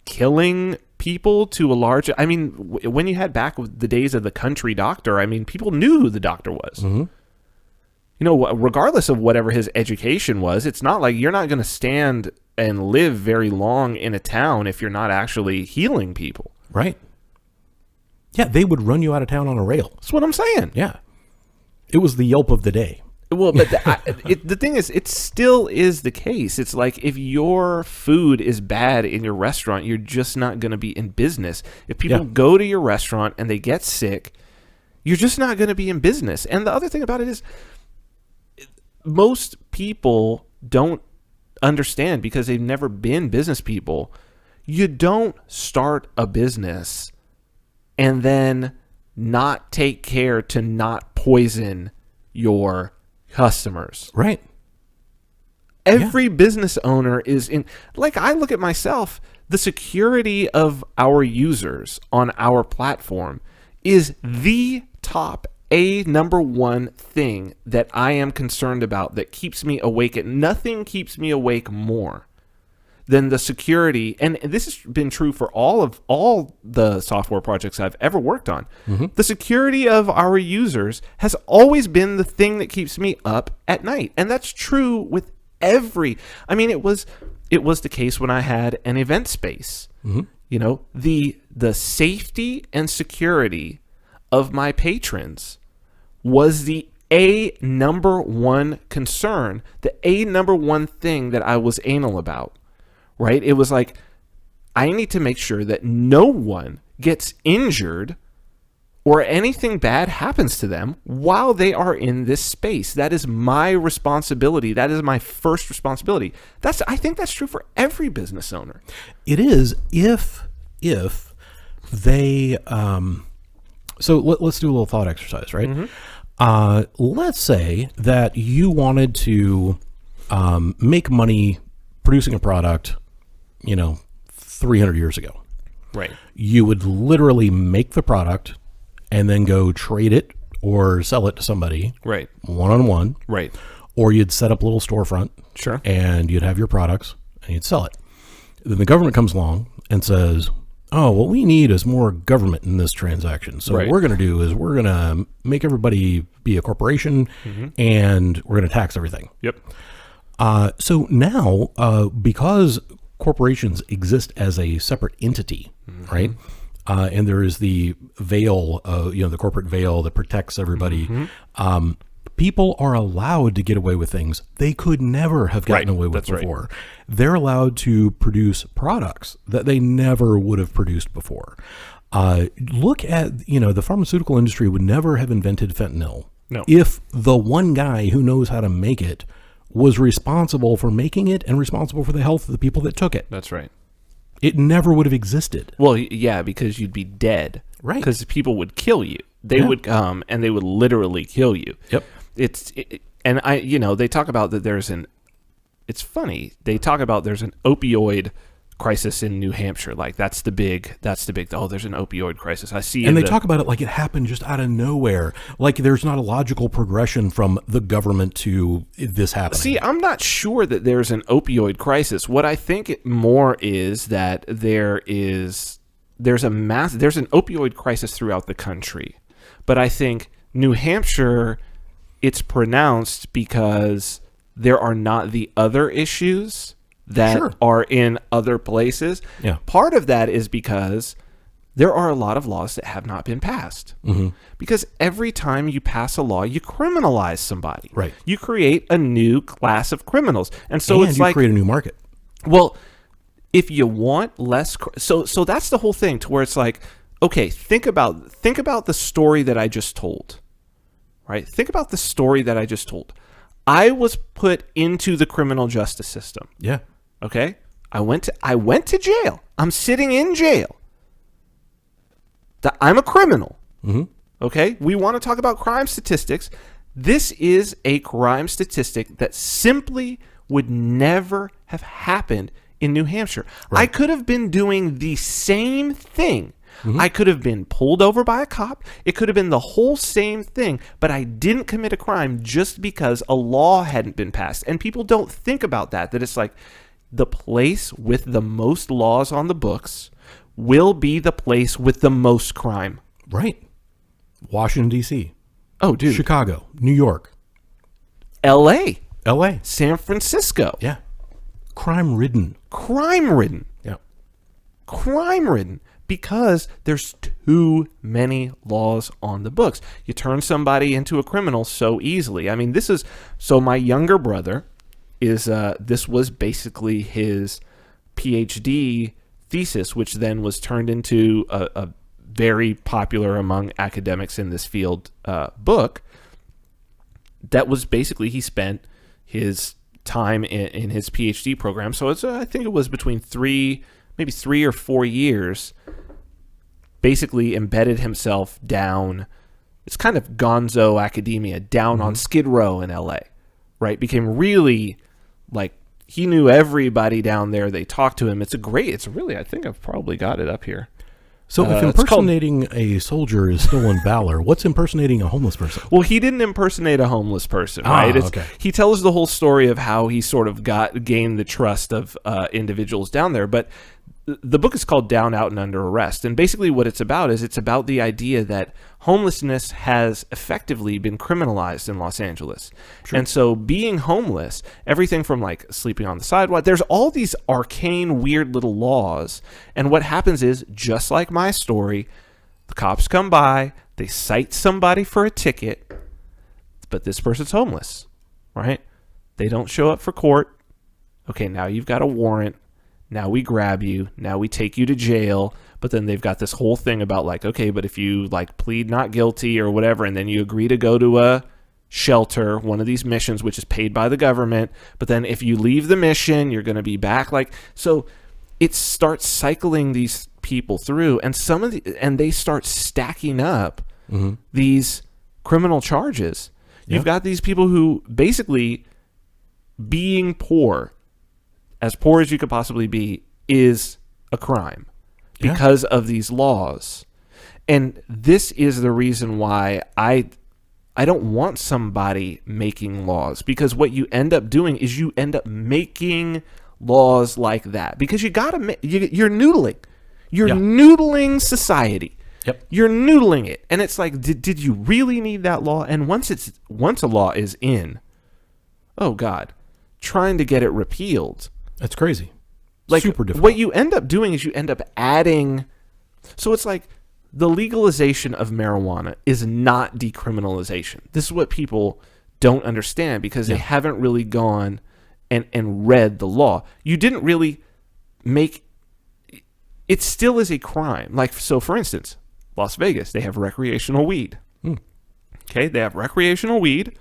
killing people to a large... I mean, when you had back the days of the country doctor, I mean, people knew who the doctor was. Mm-hmm. Regardless of whatever his education was, it's not like you're not going to stand and live very long in a town if you're not actually healing people. Right. Yeah, they would run you out of town on a rail. That's what I'm saying. Yeah. It was the Yelp of the day. Well, but the thing is, it still is the case. It's like if your food is bad in your restaurant, you're just not going to be in business. If people go to your restaurant and they get sick, you're just not going to be in business. And the other thing about it is most people don't understand because they've never been business people. You don't start a business and then not take care to not poison your customers. Right. Every business owner is in, like, I look at myself, the security of our users on our platform is the top number one thing that I am concerned about, that keeps me awake. Nothing keeps me awake more than the security. And this has been true for all the software projects I've ever worked on. Mm-hmm. The security of our users has always been the thing that keeps me up at night. And that's true with it was the case when I had an event space. Mm-hmm. The safety and security of my patrons was the number one concern, the number one thing that I was anal about, right? It was like, I need to make sure that no one gets injured or anything bad happens to them while they are in this space. That is my responsibility. That is my first responsibility. I think that's true for every business owner. It is if they... So let's do a little thought exercise, right? Mm-hmm. Let's say that you wanted to make money producing a product, 300 years ago. Right. You would literally make the product and then go trade it or sell it to somebody. Right. One-on-one. Right. Or you'd set up a little storefront. Sure. And you'd have your products and you'd sell it. Then the government comes along and says, oh, what we need is more government in this transaction. So what we're going to do is we're going to make everybody be a corporation, mm-hmm. and we're going to tax everything. Yep. So now, because corporations exist as a separate entity, mm-hmm. right? And there is the veil, the corporate veil that protects everybody. Mm-hmm. People are allowed to get away with things they could never have gotten away with before. Right. They're allowed to produce products that they never would have produced before. Look at, the pharmaceutical industry would never have invented fentanyl if the one guy who knows how to make it was responsible for making it and responsible for the health of the people that took it. That's right. It never would have existed. Well, yeah, because you'd be dead. Right. Because people would kill you. They would come and they would literally kill you. Yep. They talk about that it's funny. They talk about there's an opioid crisis in New Hampshire. Like there's an opioid crisis. I see. And they talk about it like it happened just out of nowhere. Like there's not a logical progression from the government to this happening. See, I'm not sure that there's an opioid crisis. What I think more is that there's an opioid crisis throughout the country. But I think New Hampshire, it's pronounced because there are not the other issues that are in other places. Yeah. Part of that is because there are a lot of laws that have not been passed. Because every time you pass a law, you criminalize somebody. Right. You create a new class of criminals. And so it's you like, create a new market. well, if you want less, so that's the whole thing, to where it's like, okay, think about the story that I just told, right? Think about the story that I just told. I was put into the criminal justice system. Yeah. Okay, I went to jail. I'm sitting in jail. I'm a criminal. Okay, we want to talk about crime statistics. This is a crime statistic that simply would never have happened in New Hampshire. Right. I could have been doing the same thing. I could have been pulled over by a cop. It could have been the whole same thing, but I didn't commit a crime just because a law hadn't been passed. And people don't think about that it's like the place with the most laws on the books will be the place with the most crime. Right. Washington, D.C. Oh, dude. Chicago, New York. L.A. L.A. San Francisco. Yeah. Crime-ridden. Crime-ridden. Yeah. Crime-ridden. Because there's too many laws on the books. You turn somebody into a criminal so easily. I mean, so my younger brother this was basically his PhD thesis, which then was turned into a very popular among academics in this field book. That was basically, he spent his time in his PhD program. So I think it was between 3 or 4 years, basically embedded himself down. It's kind of gonzo academia down on Skid Row in LA, right? Became really like, he knew everybody down there. They talked to him. It's really, I think I've probably got it up here. So if impersonating a soldier is stolen valor, what's impersonating a homeless person? Well, he didn't impersonate a homeless person, right? Okay. He tells the whole story of how he sort of gained the trust of individuals down there. But the book is called Down, Out, and Under Arrest. And basically what it's about is it's about the idea that homelessness has effectively been criminalized in Los Angeles. Sure. And so being homeless, everything from like sleeping on the sidewalk, there's all these arcane, weird little laws. And what happens is, just like my story, the cops come by, they cite somebody for a ticket, but this person's homeless, right? They don't show up for court. Okay, now you've got a warrant. Now we grab you. Now we take you to jail. But then they've got this whole thing about like, okay, but if you like plead not guilty or whatever, and then you agree to go to a shelter, one of these missions, which is paid by the government. But then if you leave the mission, you're going to be back. Like, so it starts cycling these people through, and and they start stacking up these criminal charges. Yeah. You've got these people who basically, being poor, as poor as you could possibly be, is a crime because of these laws. And this is the reason why I don't want somebody making laws, because what you end up doing is you end up making laws like that, because you're noodling. You're noodling society. Yep. You're noodling it. And it's like, did you really need that law? And once a law is in, oh God, trying to get it repealed. That's crazy. Like, super difficult. what you end up doing is you end up adding. So it's like the legalization of marijuana is not decriminalization. This is what people don't understand, because they haven't really gone and read the law. You didn't really make it. Still is a crime. Like, so for instance, Las Vegas, they have recreational weed. Okay, they have recreational weed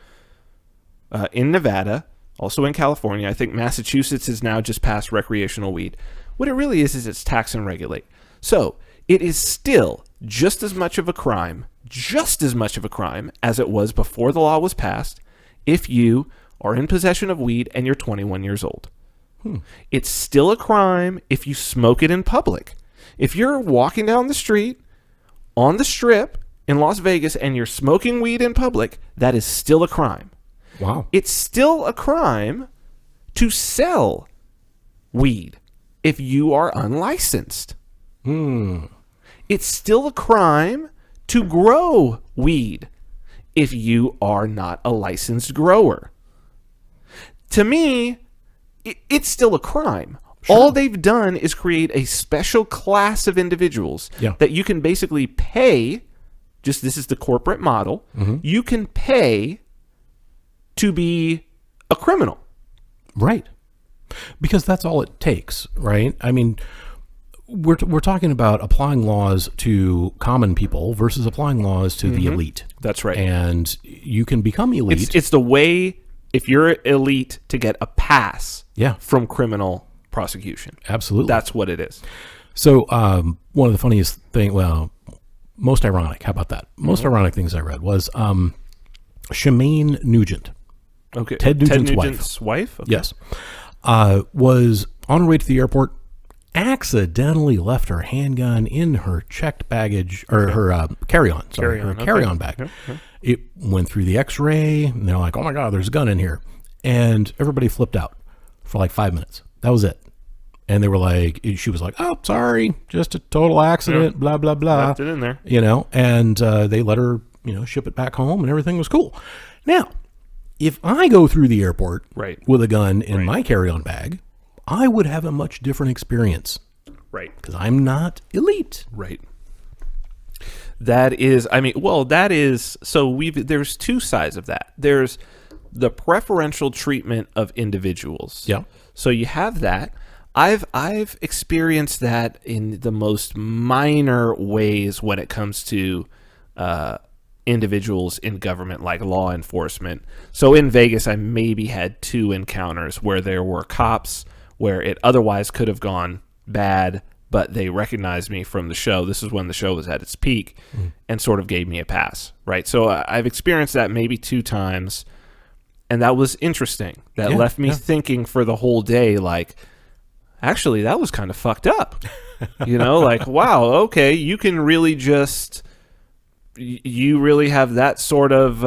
in Nevada. Also in California. I think Massachusetts has now just passed recreational weed. What it really is it's tax and regulate. So it is still just as much of a crime as it was before the law was passed, if you are in possession of weed and you're 21 years old. It's still a crime if you smoke it in public. If you're walking down the street on the Strip in Las Vegas and you're smoking weed in public, that is still a crime. Wow. It's still a crime to sell weed if you are unlicensed. It's still a crime to grow weed if you are not a licensed grower. To me, it's still a crime. Sure. All they've done is create a special class of individuals that you can basically pay. Just this is the corporate model. You can pay to be a criminal. Right. Because that's all it takes, right? I mean, we're talking about applying laws to common people versus applying laws to the elite. That's right. And you can become elite. It's the way, if you're elite, to get a pass from criminal prosecution. Absolutely. That's what it is. So one of the funniest things, most ironic, how about that? Most ironic things I read was Shemaine Nugent. Okay. Ted Nugent's wife? Okay. Yes. Was on her way to the airport, accidentally left her handgun in her checked baggage, or her carry-on. Sorry, her carry-on bag. Okay. It went through the x-ray, and they're like, oh my God, there's a gun in here. And everybody flipped out for like 5 minutes. That was it. And they were like, she was like, oh, sorry, just a total accident, blah, blah, blah. Left it in there. And they let her, ship it back home, and everything was cool. Now, if I go through the airport with a gun in my carry-on bag, I would have a much different experience. Right. Because I'm not elite. Right. That is, so there's two sides of that. There's the preferential treatment of individuals. Yeah. So you have that. I've experienced that in the most minor ways when it comes to individuals in government, like law enforcement. So in Vegas, I maybe had 2 encounters where there were cops where it otherwise could have gone bad, but they recognized me from the show. This is when the show was at its peak, and sort of gave me a pass, right? So I've experienced that maybe 2 times, and that was interesting. That left me thinking for the whole day, like, actually, that was kind of fucked up. Like, wow, okay, you can really just... You really have that sort of,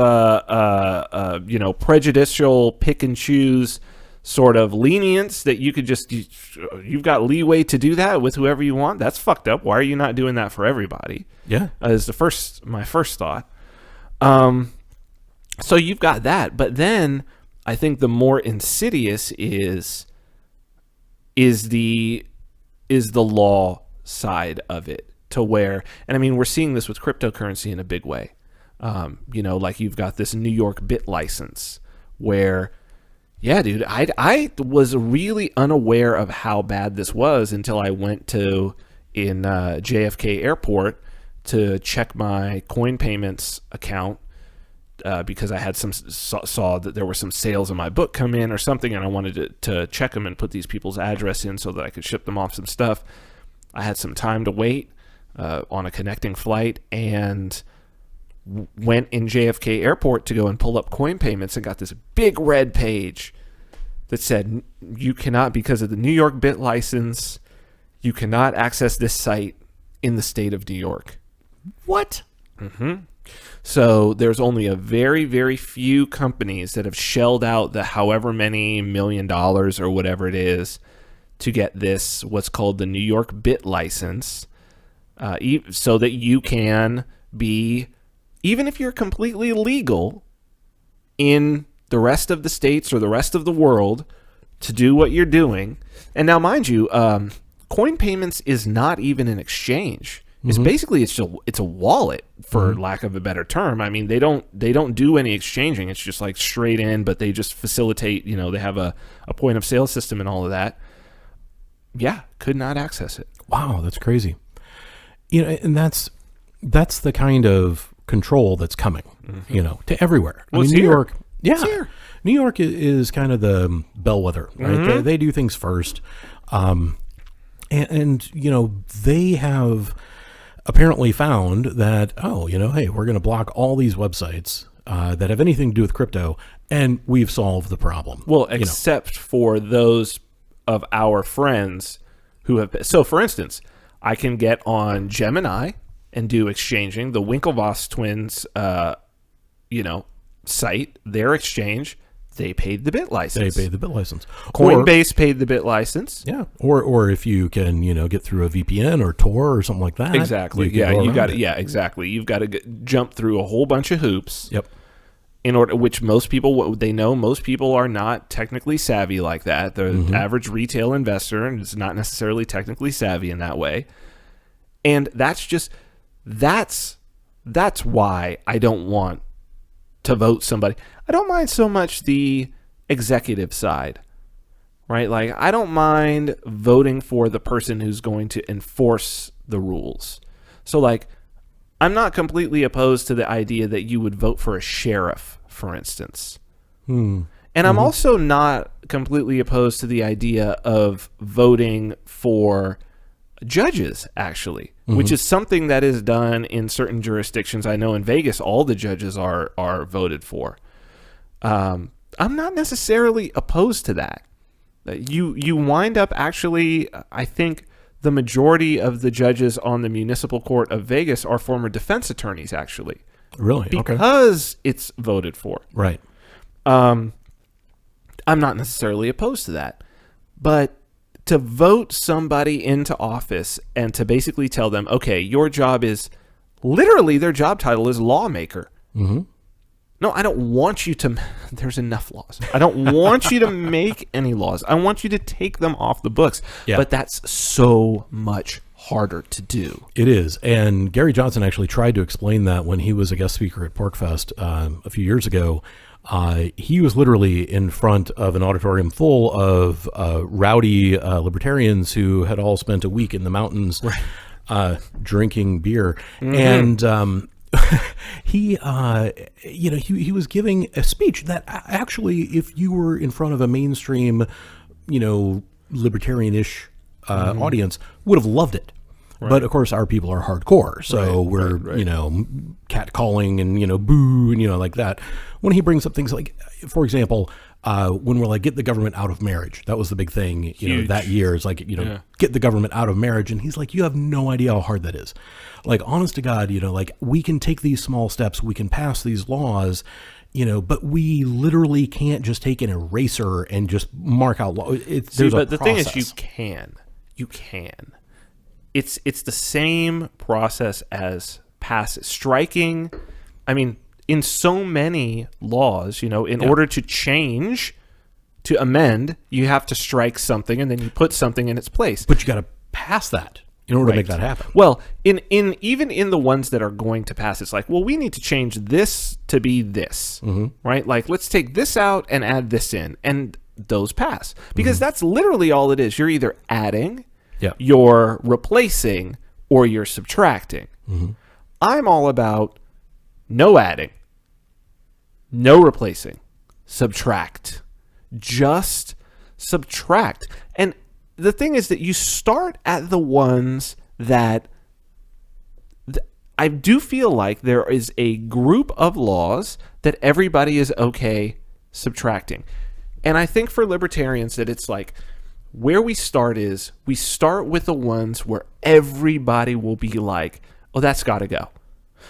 prejudicial pick and choose sort of lenience that you could just, you've got leeway to do that with whoever you want. That's fucked up. Why are you not doing that for everybody? Yeah. Is my first thought. So you've got that, but then I think the more insidious is the law side of it. To where, and I mean, we're seeing this with cryptocurrency in a big way. Like you've got this New York bit license where, yeah, dude, I was really unaware of how bad this was until I went in JFK Airport to check my coin payments account because I had saw that there were some sales in my book come in or something, and I wanted to check them and put these people's address in so that I could ship them off some stuff. I had some time to wait on a connecting flight and went in JFK Airport to go and pull up coin payments and got this big red page that said, you cannot, because of the New York bit license, you cannot access this site in the state of New York. What? Mm-hmm. So there's only a very, very few companies that have shelled out the however many $1 million or whatever it is to get this, what's called the New York bit license, so that you can be, even if you're completely legal in the rest of the states or the rest of the world, to do what you're doing. And now, mind you, coin payments is not even an exchange. It's basically it's a wallet, for lack of a better term. I mean, they don't do any exchanging. It's just like straight in, but they just facilitate. They have a point of sale system and all of that. Yeah, could not access it. Wow, that's crazy. And that's the kind of control that's coming, to everywhere. Well, I mean, New York, it's here. New York is kind of the bellwether, right? They do things first, and they have apparently found that hey, we're going to block all these websites that have anything to do with crypto, and we've solved the problem. Well, except for those of our friends who have. So, for instance, I can get on Gemini and do exchanging. The Winklevoss twins, site, their exchange, they paid the bit license. Coinbase paid the bit license. Yeah. Or if you can, get through a VPN or Tor or something like that. Exactly. Yeah, you got it. Yeah, exactly. You've got to jump through a whole bunch of hoops. Yep. in order, which most people, they know most people are not technically savvy like that. The average retail investor is not necessarily technically savvy in that way. And that's why I don't want to vote somebody. I don't mind so much the executive side, right? Like, I don't mind voting for the person who's going to enforce the rules. So, like, I'm not completely opposed to the idea that you would vote for a sheriff, for instance. And I'm also not completely opposed to the idea of voting for judges, actually, which is something that is done in certain jurisdictions. I know in Vegas, all the judges are voted for. I'm not necessarily opposed to that. You wind up actually, I think the majority of the judges on the municipal court of Vegas are former defense attorneys, actually. Really? Because it's voted for. Right. I'm not necessarily opposed to that. But to vote somebody into office and to basically tell them, okay, your job is, literally their job title is lawmaker. No, I don't want you to, there's enough laws. I don't want you to make any laws. I want you to take them off the books. Yeah. But that's so much harder to do. It is. And Gary Johnson actually tried to explain that when he was a guest speaker at PorcFest a few years ago. He was literally in front of an auditorium full of rowdy libertarians who had all spent a week in the mountains drinking beer. And he was giving a speech that actually, if you were in front of a mainstream, libertarian-ish audience, would have loved it. Right. But of course, our people are hardcore, so we're catcalling and boo and like that. When he brings up things like, for example, when we're like, get the government out of marriage, that was the big thing that year. Is like get the government out of marriage, and he's like, you have no idea how hard that is. Like, honest to God, like, we can take these small steps, we can pass these laws, but we literally can't just take an eraser and just mark out law. But the thing is, you can. It's the same process as striking. I mean, in so many laws, in order to change, to amend, you have to strike something and then you put something in its place. But you got to pass that in order to make that happen. Well, even in the ones that are going to pass, it's like, well, we need to change this to be this, right? Like, let's take this out and add this in, and those pass. Because that's literally all it is. You're either adding, you're replacing, or you're subtracting. I'm all about no adding, no replacing, subtract. Just subtract. And the thing is that you start at the ones that I do feel like there is a group of laws that everybody is okay subtracting. And I think for libertarians that it's like, where we start with the ones where everybody will be like, oh, that's got to go.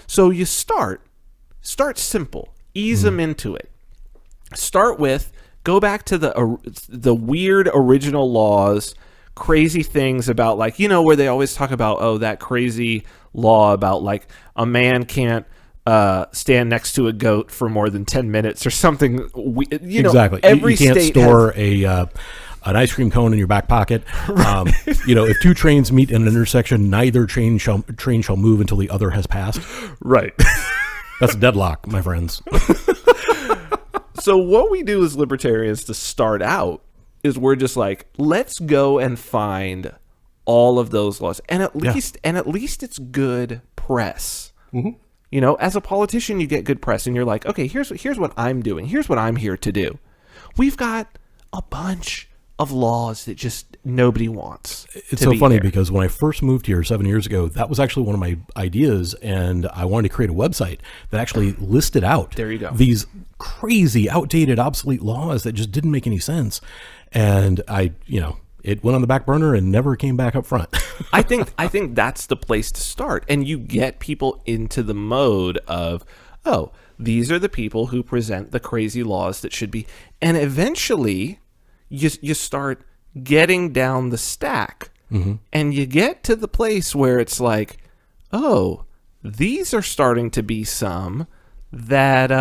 So you start simple, ease them into it. Go back to the weird original laws, crazy things about, like, where they always talk about, oh, that crazy law about, like, a man can't stand next to a goat for more than 10 minutes or something. Exactly. Every you can't state store an ice cream cone in your back pocket. If two trains meet in an intersection, neither train shall move until the other has passed. Right. That's a deadlock, my friends. So what we do as libertarians to start out is we're just like, let's go and find all of those laws, and at least it's good press. As a politician, you get good press, and you're like, okay, here's what I'm doing. Here's what I'm here to do. We've got a bunch of laws that just nobody wants. It's so funny because when I first moved here 7 years ago, that was actually one of my ideas, and I wanted to create a website that actually listed out these crazy, outdated, obsolete laws that just didn't make any sense. And it went on the back burner and never came back up front. I think that's the place to start, and you get people into the mode of, oh, these are the people who present the crazy laws that should be, and eventually you start getting down the stack, and you get to the place where it's like, oh, these are starting to be some that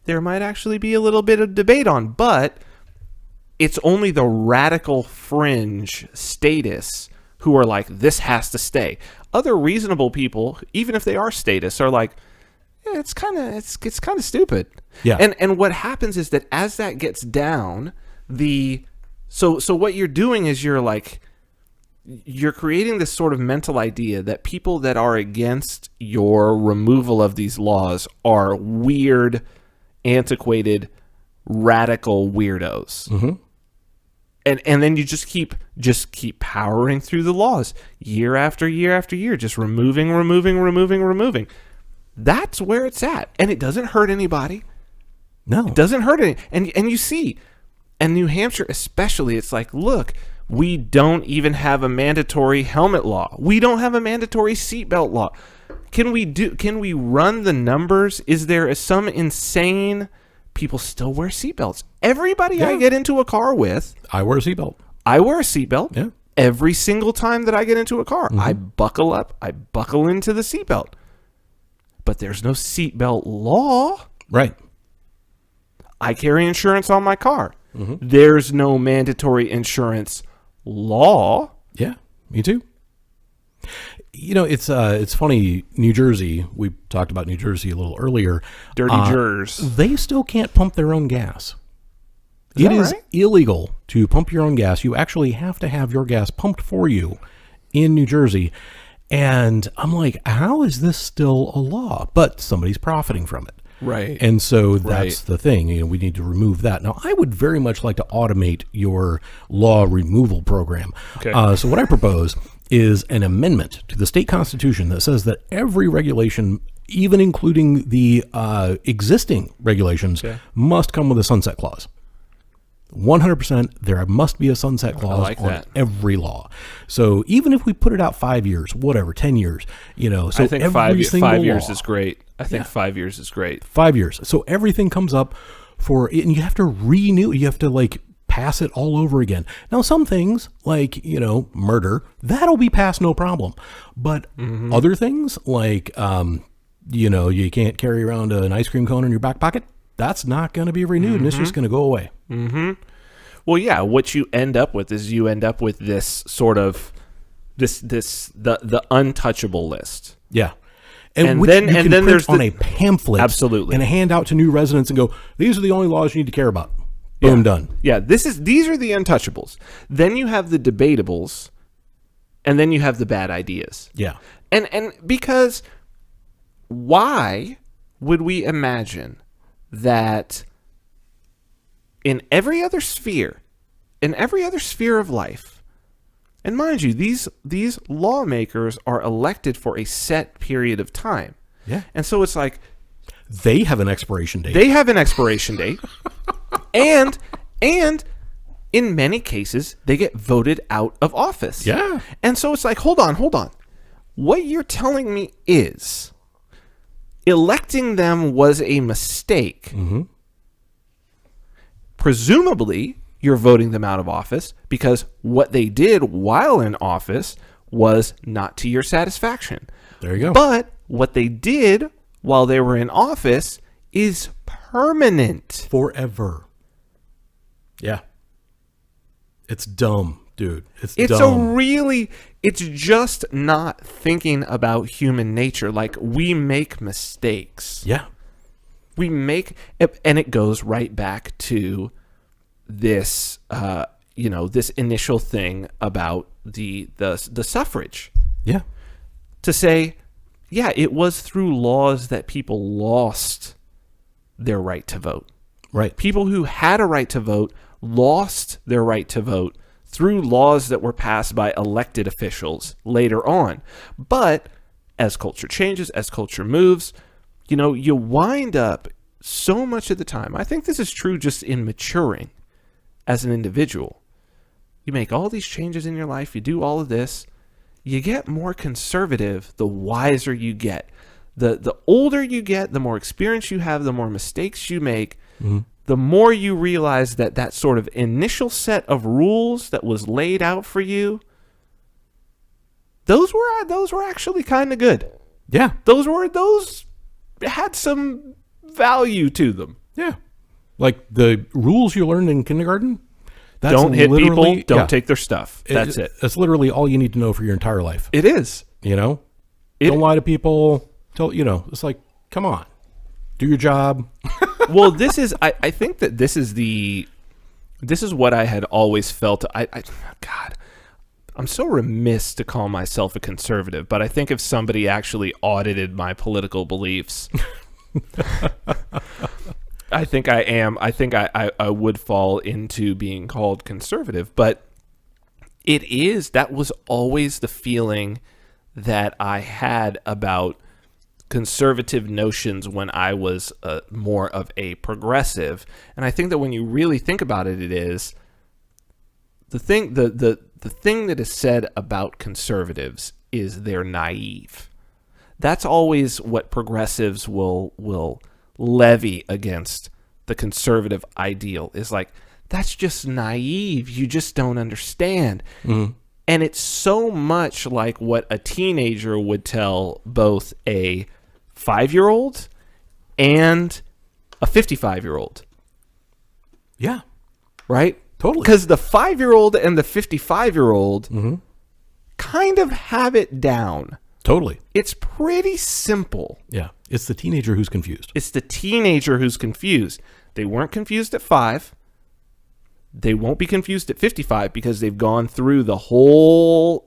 there might actually be a little bit of debate on. But it's only the radical fringe status who are like, this has to stay. Other reasonable people, even if they are status, are like, yeah, it's kind of stupid. Yeah. And what happens is that as that gets down, so what you're doing is you're creating this sort of mental idea that people that are against your removal of these laws are weird, antiquated, radical weirdos. Mm-hmm. And then you just keep powering through the laws year after year after year, just removing. That's where it's at. And it doesn't hurt anybody. No. It doesn't hurt any. And you see, and New Hampshire especially, it's like, look, we don't even have a mandatory helmet law. We don't have a mandatory seatbelt law. Can we run the numbers? Is there some insane people still wear seatbelts? Everybody I get into a car with, I wear a seatbelt. I wear a seatbelt. Yeah. Every single time that I get into a car, Mm-hmm. I buckle up. I buckle into the seatbelt. But there's no seatbelt law. Right. I carry insurance on my car. Mm-hmm. There's no mandatory insurance law. Yeah, me too. You know, it's funny. New Jersey, we talked about New Jersey a little earlier. Dirty jurors. They still can't pump their own gas. Is It that is right? illegal to pump your own gas. You actually have to have your gas pumped for you in New Jersey. And I'm like, how is this still a law? But somebody's profiting from it. Right. And so that's Right. the thing. You know, we need to remove that. Now, I would very much like to automate your law removal program. Okay. So what I propose is an amendment to the state constitution that says that every regulation, even including the existing regulations, must come with a sunset clause. 100%, there must be a sunset clause like on that. every law. So even if we put it out 5 years, whatever, 10 years, you know, so I think every single 5 years law- is great. I think 5 years is great. 5 years. So everything comes up for it, and you have to renew. You have to like pass it all over again. Now, some things like, you know, murder, that'll be passed no problem. But other things like, you know, you can't carry around an ice cream cone in your back pocket. That's not going to be renewed, and it's just going to go away. Well, yeah, what you end up with is this sort of the untouchable list. Yeah. And which then- you and can then print there's on the- a pamphlet, Absolutely. and hand out to new residents and go, these are the only laws you need to care about. Boom, done. Yeah, these are the untouchables. Then you have the debatables, and then you have the bad ideas. Yeah. And because why would we imagine that in every other sphere of life, and mind you, these lawmakers are elected for a set period of time. Yeah. And so it's like They have an expiration date. they have an expiration date, and in many cases they get voted out of office. Yeah. And so it's like, hold on. What you're telling me is electing them was a mistake. Mm-hmm. Presumably, you're voting them out of office because what they did while in office was not to your satisfaction. There you go. But what they did while they were in office is permanent. Forever. Yeah. It's dumb, dude. It's It's dumb. it's just not thinking about human nature. Like, we make mistakes. Yeah. And it goes right back to this, this initial thing about the suffrage. Yeah. To say, yeah, it was through laws that people lost their right to vote. Right. People who had a right to vote lost their right to vote through laws that were passed by elected officials later on. But as culture changes, as culture moves, you wind up so much of the time. I think this is true just in maturing as an individual. You make all these changes in your life, you do all of this, you get more conservative the wiser you get. The older you get, the more experience you have, the more mistakes you make, the more you realize that sort of initial set of rules that was laid out for you, those were actually kind of good. Yeah. Those had some value to them. Yeah. Like the rules you learned in kindergarten. That's don't hit people. Don't take their stuff. That's it. That's literally all you need to know for your entire life. It is. You know? Don't lie to people. It's like, come on. Do your job. Well, I think that this is what I had always felt. God, I'm so remiss to call myself a conservative, but I think if somebody actually audited my political beliefs, I think I am. I think I would fall into being called conservative, but that was always the feeling that I had about conservative notions when I was more of a progressive. And I think that when you really think about it, it is the thing that is said about conservatives is they're naive. That's always what progressives will levy against the conservative ideal, is like, that's just naive. You just don't understand. Mm-hmm. And it's so much like what a teenager would tell both a 5-year-old and a 55-year-old. Yeah. Right? Totally. Because the 5-year-old and the 55-year-old kind of have it down. Totally. It's pretty simple. Yeah. It's the teenager who's confused. It's the teenager who's confused. They weren't confused at 5. They won't be confused at 55 because they've gone through a whole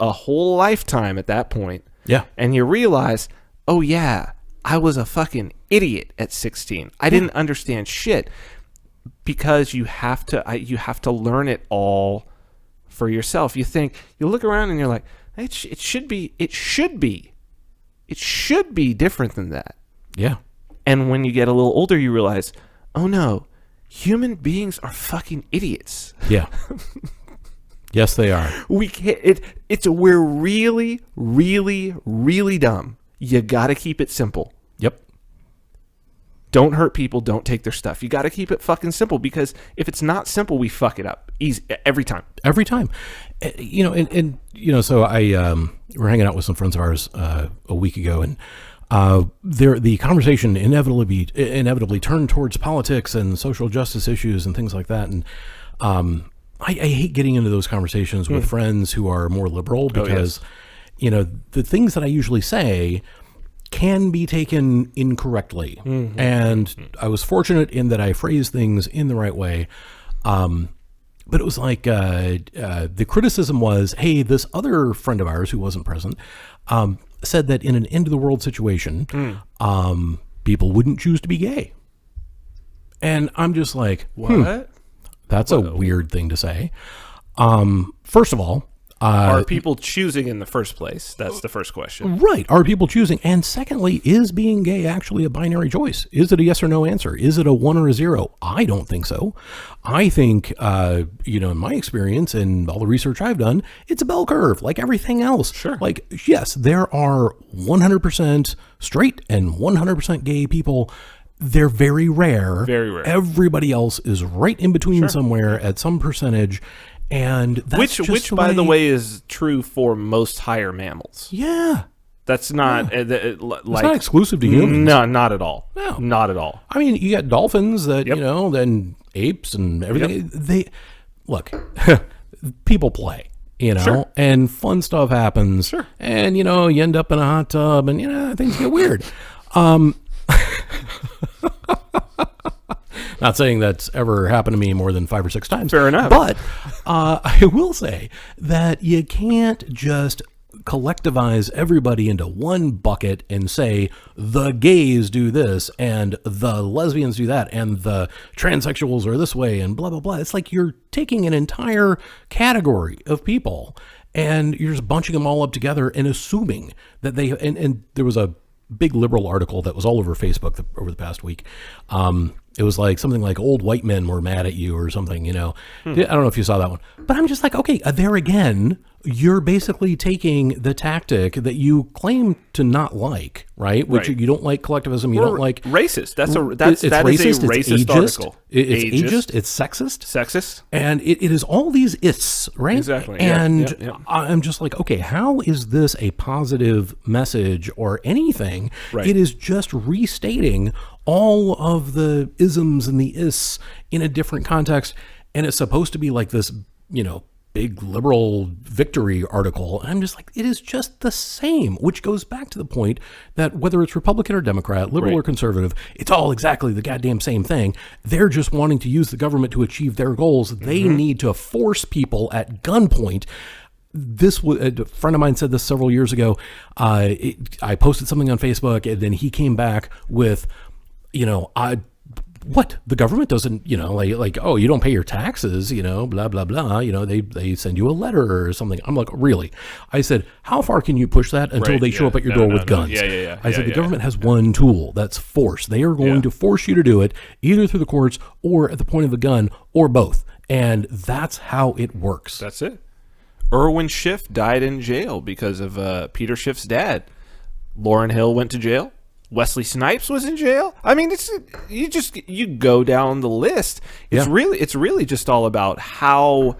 lifetime at that point. Yeah. And you realize, oh yeah, I was a fucking idiot at 16. I didn't understand shit, because you have to learn it all for yourself. You look around and you're like, it should be different than that. Yeah. And when you get a little older, you realize, oh no, human beings are fucking idiots. Yeah. Yes, they are. We're really, really, really dumb. You got to keep it simple. Yep. Don't hurt people. Don't take their stuff. You got to keep it fucking simple, because if it's not simple, we fuck it up easy every time. Every time. So I we're hanging out with some friends of ours a week ago, and the conversation inevitably turned towards politics and social justice issues and things like that. And I hate getting into those conversations with friends who are more liberal, because the things that I usually say can be taken incorrectly. Mm-hmm. And I was fortunate in that I phrased things in the right way. But it was like the criticism was, hey, this other friend of ours who wasn't present said that in an end of the world situation, people wouldn't choose to be gay. And I'm just like, what? That's a weird thing to say. First of all, are people choosing in the first place? That's the first question. Right. Are people choosing? And secondly, is being gay actually a binary choice? Is it a yes or no answer? Is it a 1 or a 0? I don't think so. I think, in my experience and all the research I've done, it's a bell curve like everything else. Sure. Like, yes, there are 100% straight and 100% gay people. They're very rare. Very rare. Everybody else is right in between somewhere at some percentage. And that's which by the way, is true for most higher mammals. Yeah. That's not it's not exclusive to humans. No, not at all. No. Not at all. I mean, you got dolphins that, then apes and everything. Yep. They look, people play, and fun stuff happens. Sure. And, you end up in a hot tub and, things get weird. Not saying that's ever happened to me more than 5 or 6 times. Fair enough. But I will say that you can't just collectivize everybody into one bucket and say the gays do this and the lesbians do that and the transsexuals are this way and blah, blah, blah. It's like you're taking an entire category of people and you're just bunching them all up together and assuming that they... And there was a big liberal article that was all over Facebook over the past week. It was like something like old white men were mad at you or something, I don't know if you saw that one. But I'm just like, okay, there again, you're basically taking the tactic that you claim to not like, right? Which Right. you don't like collectivism, you don't like racist. That it's is racist, a racist it's ageist, article. It's ageist, it's sexist. Sexist. And it is all these ists, right? Exactly. Yeah, And yeah. I'm just like, okay, how is this a positive message or anything? Right. It is just restating all of the isms and the ists in a different context. And it's supposed to be like this, big liberal victory article. And I'm just like, it is just the same, which goes back to the point that whether it's Republican or Democrat, liberal Right. or conservative, it's all exactly the goddamn same thing. They're just wanting to use the government to achieve their goals. They need to force people at gunpoint. This was a friend of mine said this several years ago. I posted something on Facebook, and then he came back with, what the government doesn't, like, oh, you don't pay your taxes, blah, blah, blah. They send you a letter or something. I'm like, really? I said, how far can you push that until Right, they show yeah. up at your No, door no, with no. guns? Yeah. I said, the Yeah. government has one tool. That's force. They are going Yeah. to force you to do it either through the courts or at the point of the gun or both. And that's how it works. That's it. Irwin Schiff died in jail because of Peter Schiff's dad. Lauryn Hill went to jail. Wesley Snipes was in jail. I mean, you go down the list. It's really just all about how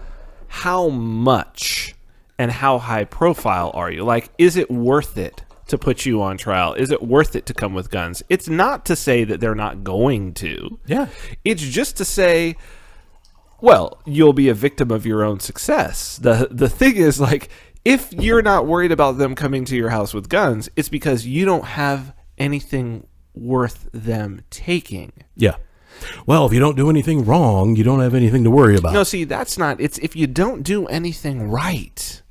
much and how high profile are you? Like, is it worth it to put you on trial? Is it worth it to come with guns? It's not to say that they're not going to. Yeah. It's just to say, well, you'll be a victim of your own success. The thing is, like, if you're not worried about them coming to your house with guns, it's because you don't have anything worth them taking. Yeah. Well, if you don't do anything wrong, you don't have anything to worry about. No, see, that's not, it's if you don't do anything right.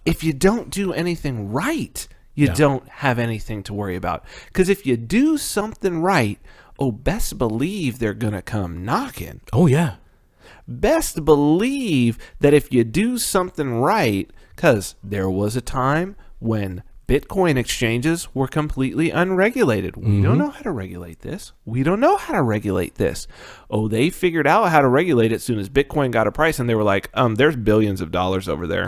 If you don't do anything right, you don't have anything to worry about. Because if you do something right, best believe they're going to come knocking. Oh, yeah. Best believe that if you do something right, because there was a time when Bitcoin exchanges were completely unregulated. We don't know how to regulate this. We don't know how to regulate this. They figured out how to regulate it as soon as Bitcoin got a price, and they were like, there's billions of dollars over there.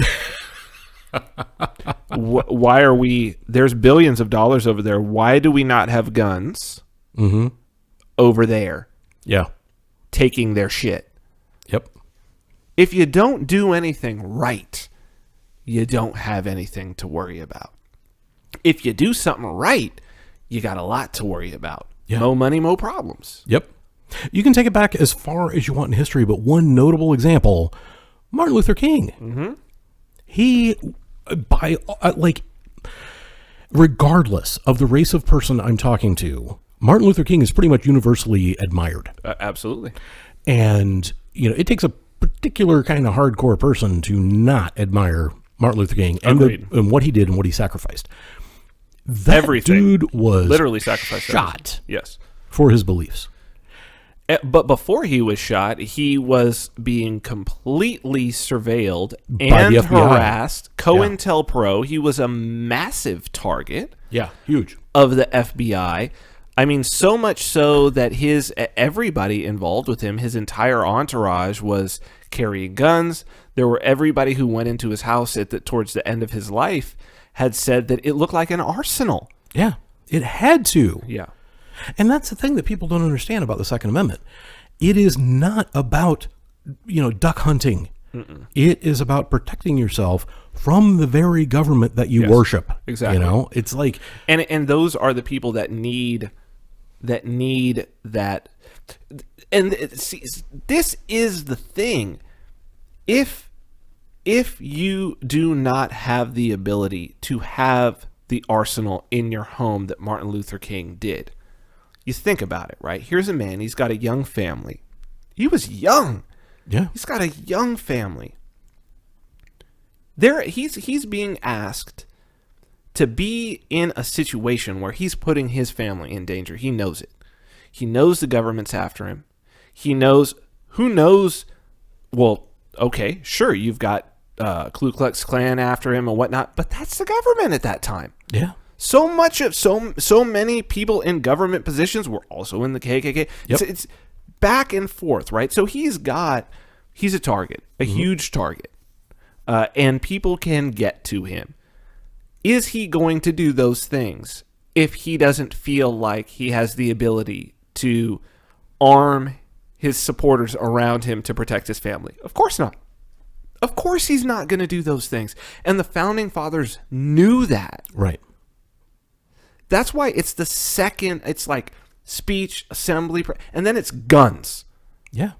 There's billions of dollars over there. Why do we not have guns over there? Yeah. Taking their shit. Yep. If you don't do anything right, you don't have anything to worry about. If you do something right, you got a lot to worry about. Yeah. Mo money, mo problems. Yep. You can take it back as far as you want in history, but one notable example, Martin Luther King. Mm-hmm. He, regardless of the race of person I'm talking to, Martin Luther King is pretty much universally admired. Absolutely. And, it takes a particular kind of hardcore person to not admire Martin Luther King and what he did and what he sacrificed. That dude was literally sacrificed shot yes, for his beliefs. But before he was shot, he was being completely surveilled and harassed. COINTELPRO, he was a massive target. Yeah, huge. Of the FBI. I mean, so much so that everybody involved with him, his entire entourage was carrying guns. There were everybody who went into his house towards the end of his life had said that it looked like an arsenal. Yeah, it had to. Yeah. And that's the thing that people don't understand about the Second Amendment. It is not about, duck hunting. Mm-mm. It is about protecting yourself from the very government that you worship. Exactly. It's like, and those are the people that need that. And see, this is the thing. If you do not have the ability to have the arsenal in your home that Martin Luther King did, you think about it, right? Here's a man, he's got a young family. He was young. Yeah. He's got a young family. He's being asked to be in a situation where he's putting his family in danger. He knows it. He knows the government's after him. He knows, well, okay, sure, you've got Ku Klux Klan after him and whatnot, but that's the government at that time. Yeah. So many people in government positions were also in the KKK. Yep. It's back and forth, right? So he's a target, a huge target. and people can get to him. Is he going to do those things if he doesn't feel like he has the ability to arm his supporters around him to protect his family? Of course not. Of course he's not going to do those things. And the founding fathers knew that. Right. That's why it's the second, it's like speech, assembly, and then it's guns. Yeah.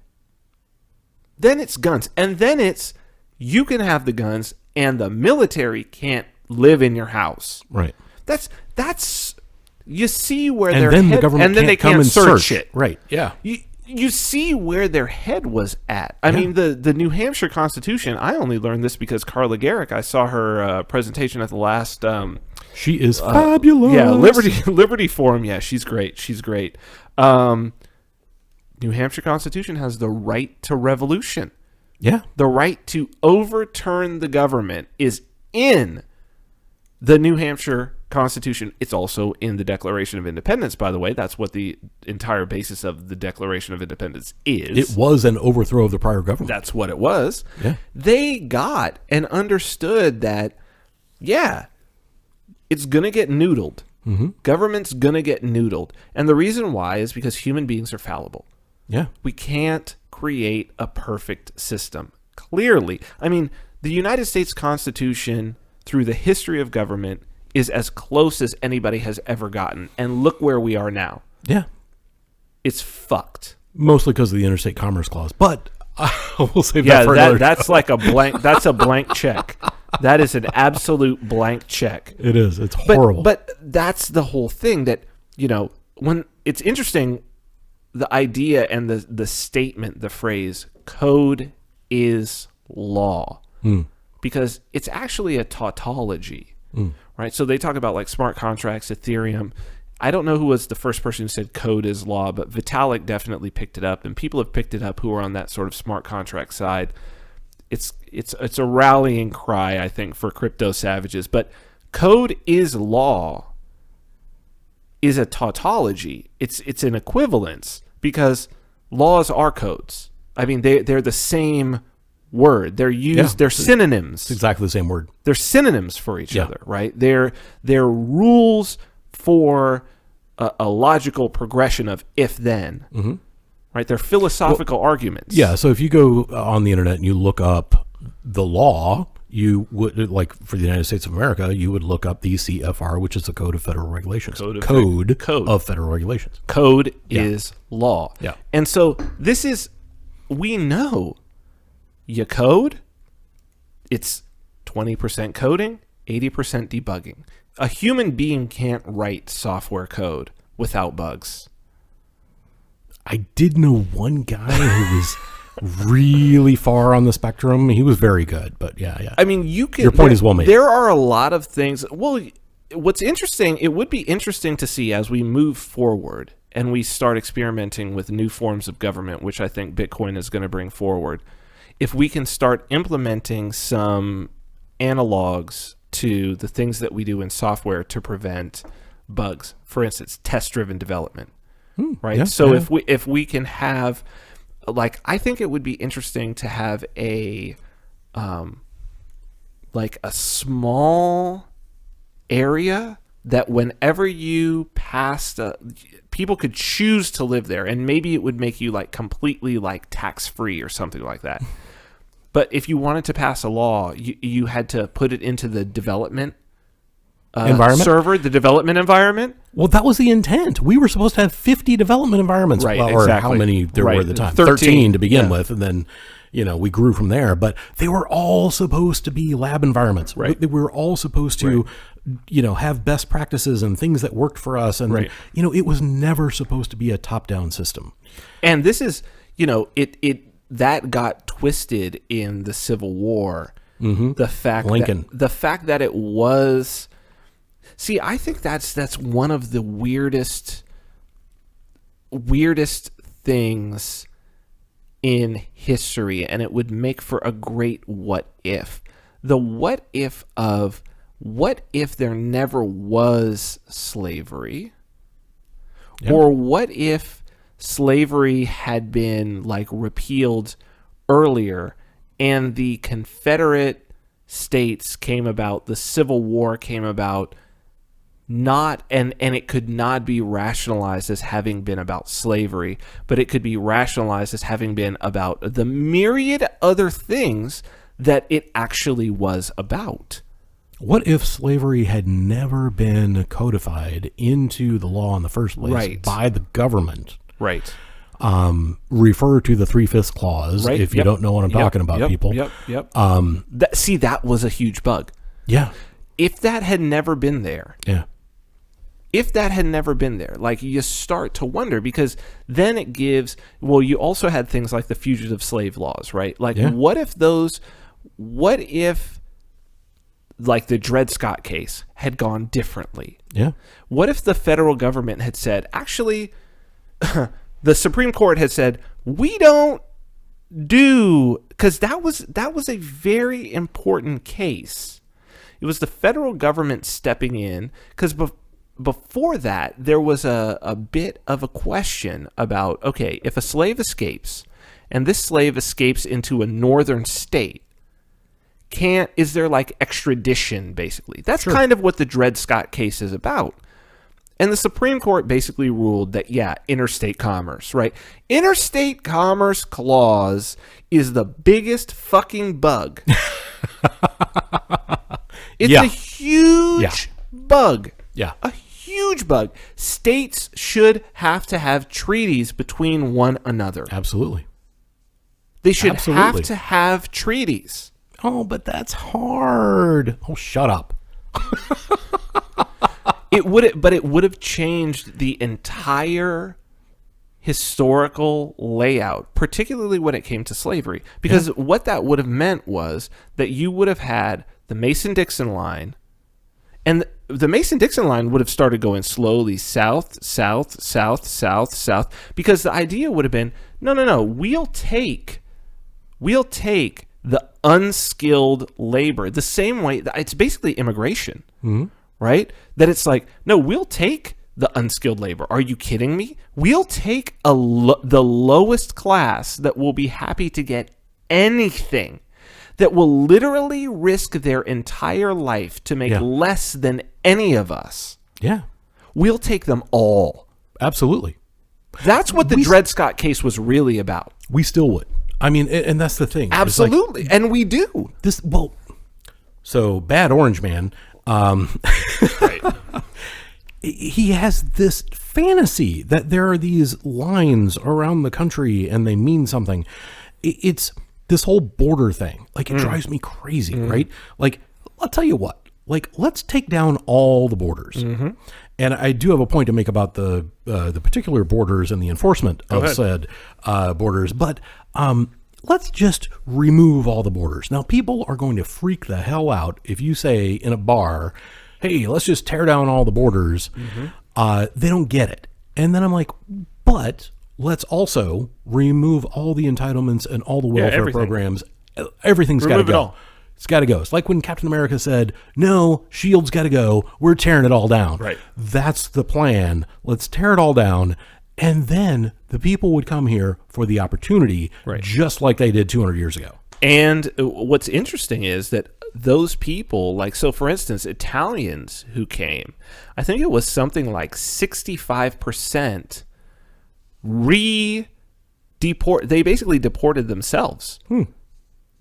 Then it's guns. And then it's, you can have the guns and the military can't live in your house. Right. That's you see where and their then head, the government and then can't they come can't and search it. Right. Yeah. You see where their head was at. I mean, the New Hampshire Constitution, I only learned this because Carla Garrick, I saw her presentation at the last... she is fabulous. Yeah, Liberty Forum. Yeah, she's great. She's great. New Hampshire Constitution has the right to revolution. Yeah. The right to overturn the government is in the New Hampshire Constitution. It's also in the Declaration of Independence, by the way. That's what the entire basis of the Declaration of Independence is. It was an overthrow of the prior government. That's what it was. Yeah. They got and understood that, yeah, it's going to get noodled. Mm-hmm. Government's going to get noodled. And the reason why is because human beings are fallible. Yeah. We can't create a perfect system. Clearly. I mean, the United States Constitution, through the history of government, is as close as anybody has ever gotten. And look where we are now. Yeah. It's fucked. Mostly because of the Interstate Commerce Clause. But we'll save that for another that's like a blank. That's a blank check. That is an absolute blank check. It is. It's horrible. But that's the whole thing that, when it's interesting, the idea and the statement, the phrase, code is law. Because it's actually a tautology, right? So they talk about like smart contracts, Ethereum. I don't know who was the first person who said code is law, but Vitalik definitely picked it up, and people have picked it up who are on that sort of smart contract side. It's a rallying cry, I think, for crypto savages. But code is law is a tautology. It's an equivalence because laws are codes. I mean, they're the same word. They're used. Yeah. They're synonyms. It's exactly the same word. They're synonyms for each other, right? They're rules for a logical progression of if-then. Mm-hmm. Right? They're philosophical arguments. Yeah, so if you go on the internet and you look up the law, you would, like for the United States of America, you would look up the CFR, which is the Code of Federal Regulations. Code of Federal Regulations. Code is law. Yeah. And so this is, we know you code, it's 20% coding, 80% debugging. A human being can't write software code without bugs. I did know one guy who was really far on the spectrum. He was very good, but yeah. I mean, you can. Your point is well made. There are a lot of things. Well, what's interesting, it would be interesting to see as we move forward and we start experimenting with new forms of government, which I think Bitcoin is going to bring forward, if we can start implementing some analogs to the things that we do in software to prevent bugs. For instance, test-driven development. Right. Yeah, so yeah. if we can have, like, I think it would be interesting to have a small area that whenever you passed, people could choose to live there, and maybe it would make you like completely like tax free or something like that. But if you wanted to pass a law, you had to put it into the development environment server, the development environment. Well, that was the intent. We were supposed to have 50 development environments, right? Or how many there were at the time? 13 to begin with, and then we grew from there. But they were all supposed to be lab environments. Right. We were all supposed to, have best practices and things that worked for us. And it was never supposed to be a top-down system. And this is, that got twisted in the Civil War. Mm-hmm. The fact that it was. See, I think that's one of the weirdest things in history, and it would make for a great what if. The what if of what if there never was slavery, or what if slavery had been like repealed earlier and the Confederate states came about, the Civil War came about, and it could not be rationalized as having been about slavery, but it could be rationalized as having been about the myriad other things that it actually was about. What if slavery had never been codified into the law in the first place by the government? Right. Refer to the 3/5 clause if you don't know what I'm talking about, people. That was a huge bug. Yeah. If that had never been there. Yeah. If that had never been there, like, you start to wonder, because then it gives, well, you also had things like the fugitive slave laws, right? Like, what if like the Dred Scott case had gone differently? Yeah. What if the federal government had said, actually, the Supreme Court had said, we don't do, because that was a very important case. It was the federal government stepping in, because before that, there was a bit of a question about, okay, if a slave escapes, and this slave escapes into a northern state, is there like extradition, basically? That's kind of what the Dred Scott case is about. And the Supreme Court basically ruled that, interstate commerce, right? Interstate commerce clause is the biggest fucking bug. It's a huge bug. Yeah. A huge bug. States should have to have treaties between one another. Absolutely. They should have to have treaties. Oh, but that's hard. Oh, shut up. It would have changed the entire historical layout, particularly when it came to slavery. Because what that would have meant was that you would have had the Mason-Dixon line, and the Mason-Dixon line would have started going slowly south, south, south, south, south, because the idea would have been, no, we'll take the unskilled labor, the same way that it's basically immigration, right? That it's like, no, we'll take the unskilled labor. Are you kidding me? We'll take the lowest class that will be happy to get anything, that will literally risk their entire life to make less than any of us. Yeah. We'll take them all. Absolutely. That's what the Dred Scott case was really about. We still would. I mean, and that's the thing. Absolutely. Like, and we do. So Bad Orange Man, right. He has this fantasy that there are these lines around the country and they mean something. It's this whole border thing. Like, it drives me crazy, right? Like, I'll tell you what. Like, let's take down all the borders. And I do have a point to make about the particular borders and the enforcement of said borders. But let's just remove all the borders. Now, people are going to freak the hell out if you say in a bar, hey, let's just tear down all the borders. They don't get it. And then I'm like, but let's also remove all the entitlements and all the welfare programs. Everything's got to go. It's got to go. It's like when Captain America said, no, S.H.I.E.L.D.'s got to go. We're tearing it all down. Right. That's the plan. Let's tear it all down. And then the people would come here for the opportunity, just like they did 200 years ago. And what's interesting is that those people, like, so for instance, Italians who came, I think it was something like 65% they basically deported themselves.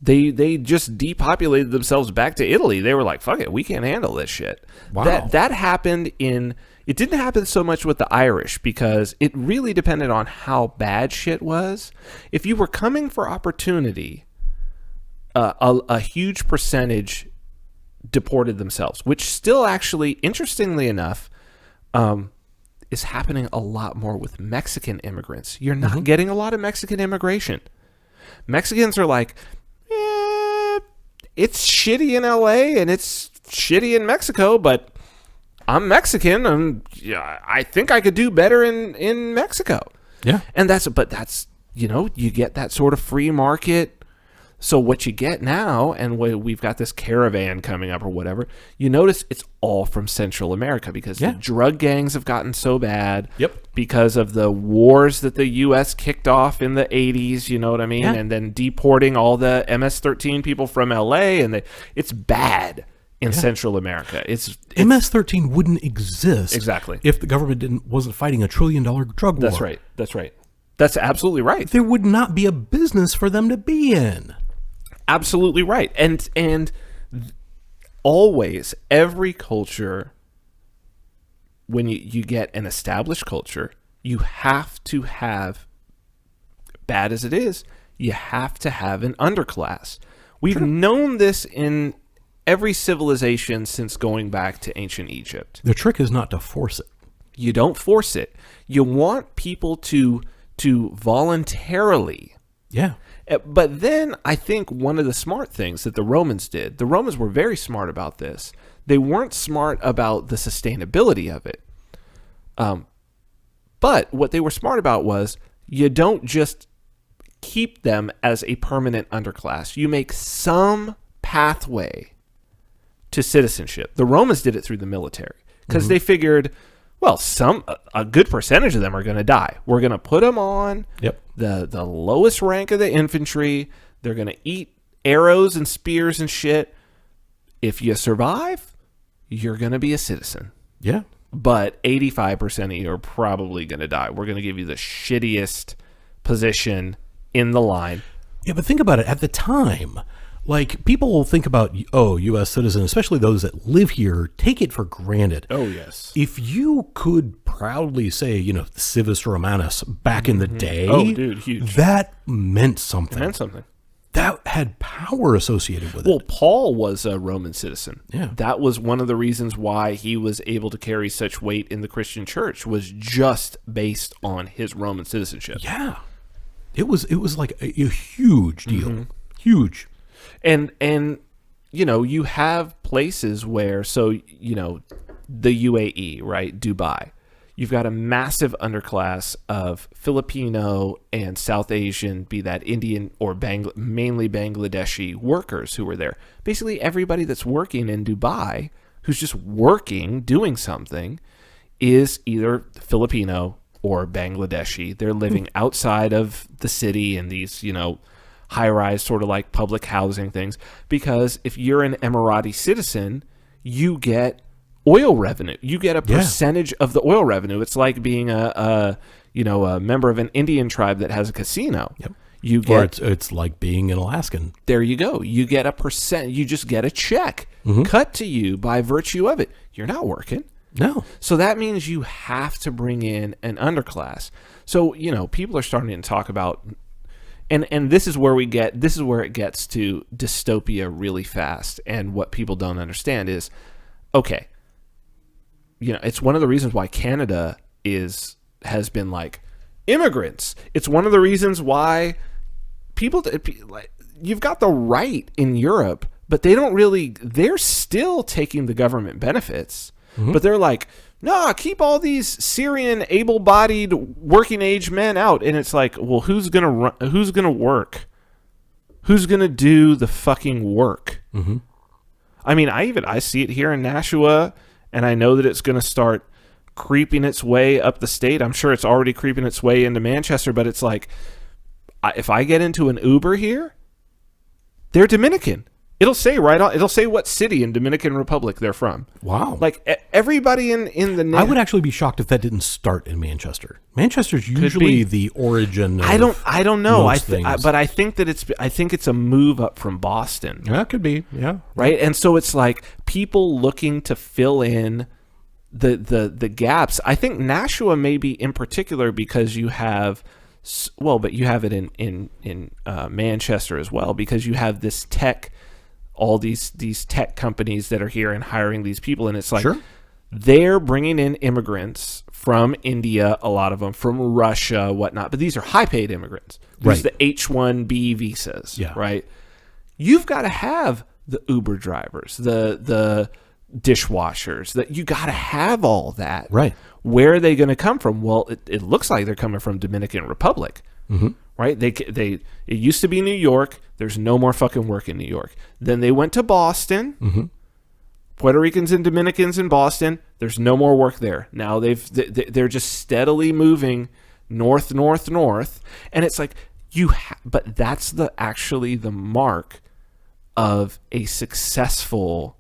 They just depopulated themselves back to Italy. They were like, fuck it, we can't handle this shit. Wow. That happened it didn't happen so much with the Irish, because it really depended on how bad shit was. If you were coming for opportunity, a huge percentage deported themselves, which still actually, interestingly enough, is happening a lot more with Mexican immigrants. You're not getting a lot of Mexican immigration. Mexicans are like, it's shitty in LA and it's shitty in Mexico, but I'm Mexican and I think I could do better in Mexico. Yeah. And that's you get that sort of free market So what you get now, and we've got this caravan coming up or whatever, you notice it's all from Central America because the drug gangs have gotten so bad. Yep. Because of the wars that the U.S. kicked off in the 80s, you know what I mean? Yeah. And then deporting all the MS-13 people from L.A. And it's bad in Central America. It's MS-13 wouldn't exist exactly if the government wasn't fighting a $1 trillion drug war. That's right. That's right. That's absolutely right. There would not be a business for them to be in. Absolutely right. And always, every culture, when you get an established culture, you have to have, bad as it is, you have to have an underclass. We've known this in every civilization since going back to ancient Egypt. The trick is not to force it. You don't force it. You want people to voluntarily. Yeah. But then I think one of the smart things that the Romans did, the Romans were very smart about this. They weren't smart about the sustainability of it. But what they were smart about was you don't just keep them as a permanent underclass. You make some pathway to citizenship. The Romans did it through the military because they figured, well, a good percentage of them are going to die. We're going to put them on the lowest rank of the infantry. They're going to eat arrows and spears and shit. If you survive, you're going to be a citizen. Yeah. But 85% of you are probably going to die. We're going to give you the shittiest position in the line. Yeah, but think about it. At the time, like, people will think about, U.S. citizens, especially those that live here, take it for granted. Oh, yes. If you could proudly say, civis Romanus back in the day, oh, dude, huge. That meant something. It meant something. That had power associated with it. Well, Paul was a Roman citizen. Yeah. That was one of the reasons why he was able to carry such weight in the Christian church, was just based on his Roman citizenship. Yeah. It was like a huge deal. Huge. And you have places where, the UAE, right, Dubai, you've got a massive underclass of Filipino and South Asian, be that Indian or mainly Bangladeshi workers who were there. Basically, everybody that's working in Dubai, who's just working, doing something, is either Filipino or Bangladeshi. They're living outside of the city in these, high-rise sort of like public housing things, because if you're an Emirati citizen, you get oil revenue. You get a percentage of the oil revenue. It's like being a member of an Indian tribe that has a casino. Yep. You get, or it's like being an Alaskan. There you go. You get a percent. You just get a check cut to you by virtue of it. You're not working. No. So that means you have to bring in an underclass. So, people are starting to talk about, and this is where it gets to dystopia really fast. And what people don't understand is, okay, it's one of the reasons why Canada has been like immigrants. It's one of the reasons why you've got the right in Europe, but they're still taking the government benefits. But they're like, no, keep all these Syrian able-bodied working age men out. And it's like, well, who's gonna work? Who's gonna do the fucking work? I mean, I see it here in Nashua, and I know that it's gonna start creeping its way up the state. I'm sure it's already creeping its way into Manchester, but it's like, if I get into an Uber here, they're Dominican. It'll say it'll say what city in Dominican Republic they're from. Wow. Like everybody in the... I would actually be shocked if that didn't start in Manchester. Manchester's usually the origin of I don't know. But I think it's a move up from Boston. That could be, yeah. Right? And so it's like people looking to fill in the gaps. I think Nashua maybe in particular because you have... Well, but you have it in Manchester as well, because you have this tech... all these tech companies that are here and hiring these people, and it's like they're bringing in immigrants from India, a lot of them from Russia, whatnot, but these are high-paid immigrants. There's the H-1B visas, right? You've got to have the Uber drivers, the dishwashers, that you got to have all that. Right. Where are they going to come from? Well, it looks like they're coming from Dominican Republic, right? It used to be New York. There's no more fucking work in New York. Then they went to Boston. Mm-hmm. Puerto Ricans and Dominicans in Boston. There's no more work there. Now they're just steadily moving north, and it's like but that's actually the mark of a successful,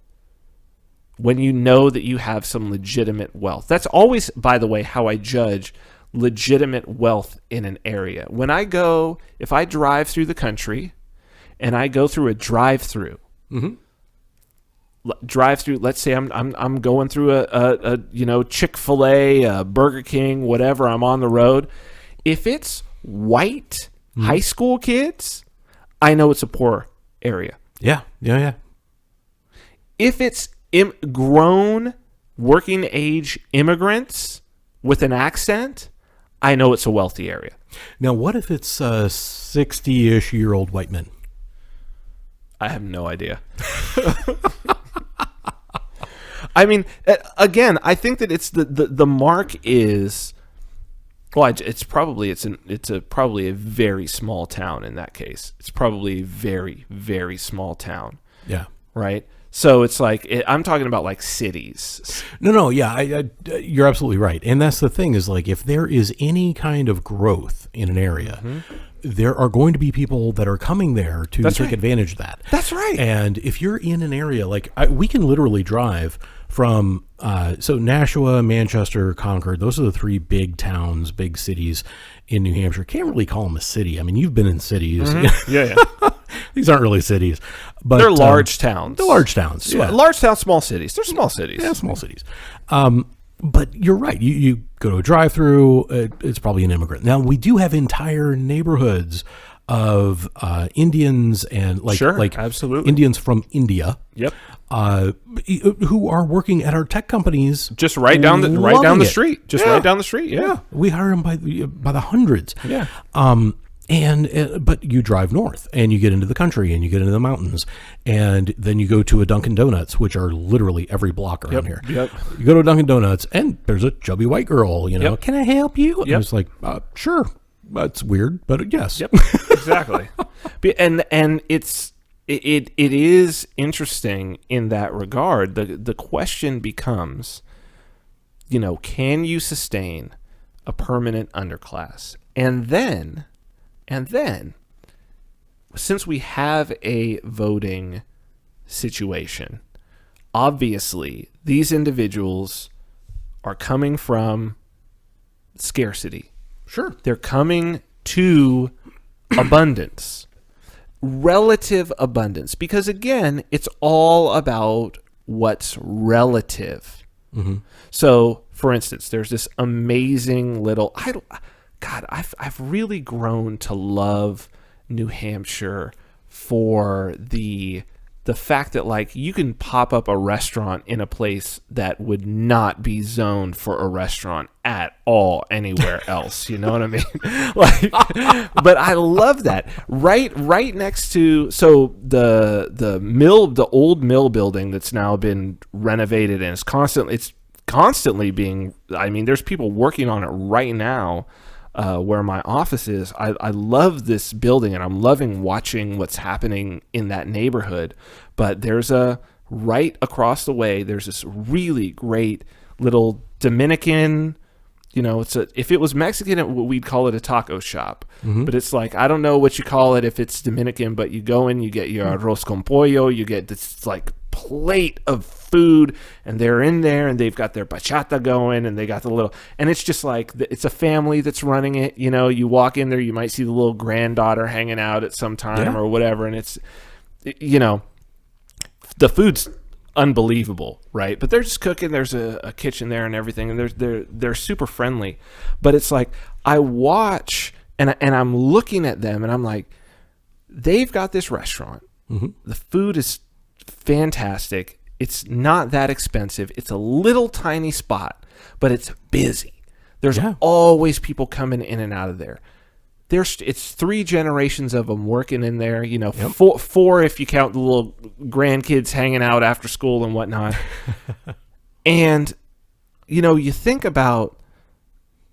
when you know that you have some legitimate wealth. That's always, by the way, how I judge legitimate wealth in an area. If I drive through the country and I go through a drive-through, let's say I'm going through a Chick-fil-A, a Burger King, whatever, I'm on the road. If it's white high school kids, I know it's a poor area. Yeah. If it's grown working age immigrants with an accent, I know it's a wealthy area. Now, what if it's 60-ish year old white men? I have no idea. I mean, again, I think that it's the mark is, well, it's probably a very small town in that case. It's probably a very, very small town. Yeah. Right. So it's like I'm talking about like cities. No, yeah, you're absolutely right, and that's the thing is like if there is any kind of growth in an area. There are going to be people that are coming there to take advantage of that. That's right. And if you're in an area like we can literally drive from so Nashua, Manchester, Concord. Those are the three big towns, big cities in New Hampshire. Can't really call them a city. I mean, you've been in cities. Yeah. These aren't really cities, but they're large towns. They're large towns. Yeah. Large towns, small cities. They're small cities. Yeah, small cities. But you're right. You go to a drive-through, it's probably an immigrant. Now, we do have entire neighborhoods of Indians and absolutely. Indians from India. Yep. Who are working at our tech companies just right down the street. Right down the street. Yeah. We hire them by the hundreds. Yeah. But you drive north and you get into the country and you get into the mountains and then you go to a Dunkin' Donuts, which are literally every block around here. Yep. You go to a Dunkin' Donuts and there's a chubby white girl, can I help you? Yep. And it's like, sure. That's weird, but yes. Yep. Exactly. And it is interesting in that regard. The question becomes, can you sustain a permanent underclass? And then, since we have a voting situation, obviously these individuals are coming from scarcity. Sure. They're coming to abundance, relative abundance, because again, it's all about what's relative. So, for instance, there's this amazing little, I've really grown to love New Hampshire for the fact that like you can pop up a restaurant in a place that would not be zoned for a restaurant at all anywhere else. You know what I mean? But I love that. Right next to the old mill building that's now been renovated and it's constantly being. I mean, there's people working on it right now. Where my office is, I love this building and I'm loving watching what's happening in that neighborhood. But there's right across the way, there's this really great little Dominican, if it was Mexican, we'd call it a taco shop. But it's like, I don't know what you call it if it's Dominican, but you go in, you get your arroz con pollo, you get this like plate of food, and they're in there and they've got their bachata going and they got the little, and it's just like it's a family that's running it. You walk in there, you might see the little granddaughter hanging out at some time or whatever, and it's the food's unbelievable, right? But they're just cooking. There's a kitchen there and everything, and they're super friendly. But it's like I watch and I'm looking at them and I'm like, they've got this restaurant. The food is fantastic. It's not that expensive. It's a little tiny spot, but it's busy. There's always people coming in and out of there. It's 3 generations of them working in there, four if you count the little grandkids hanging out after school and whatnot. And, you think about,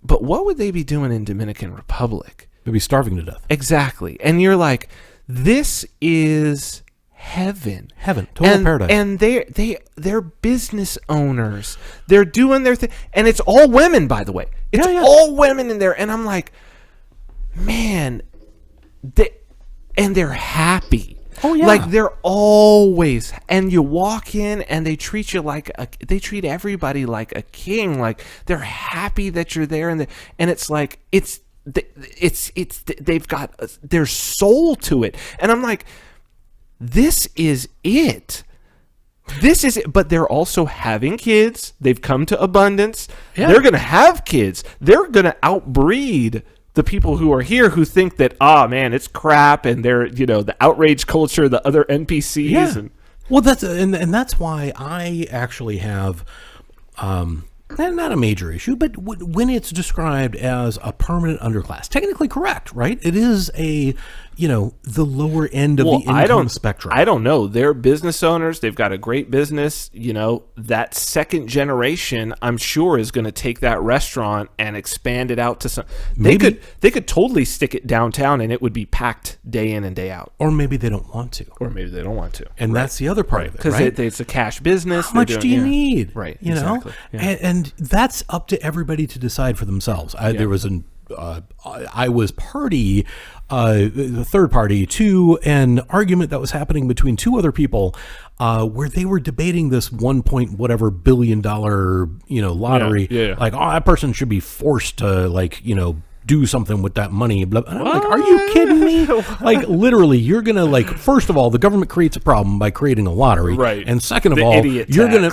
but what would they be doing in Dominican Republic? They'd be starving to death. Exactly. And you're like, this is heaven. Total paradise. And they're business owners. They're doing their thing. And it's all women, by the way. It's all women in there. And I'm like, man, they're happy. Oh yeah. Like they're always, and you walk in and they treat you like they treat everybody like a king. Like they're happy that you're there, and it's like they've got their soul to it. And I'm like, this is it. This is it. But they're also having kids. They've come to abundance. Yeah. They're going to have kids. They're going to outbreed the people who are here who think that, man, it's crap, and they're, the outrage culture, the other NPCs. Yeah. And well, that's why I actually have not a major issue, but when it's described as a permanent underclass, technically correct, right? It is the lower end of the income spectrum. I don't know. They're business owners. They've got a great business. That second generation, I'm sure, is going to take that restaurant and expand it out to some. They could totally stick it downtown, and it would be packed day in and day out. Or maybe they don't want to. And that's the other part of it, because right? it's a cash business. How much do you need? Right. You exactly. know, and that's up to everybody to decide for themselves. There was I was the third party to an argument that was happening between two other people, where they were debating this $1 billion lottery. Yeah. Like, that person should be forced to do something with that money. And I'm like, are you kidding me? Like, literally, you're gonna first of all, the government creates a problem by creating a lottery, right? And second of all, you're gonna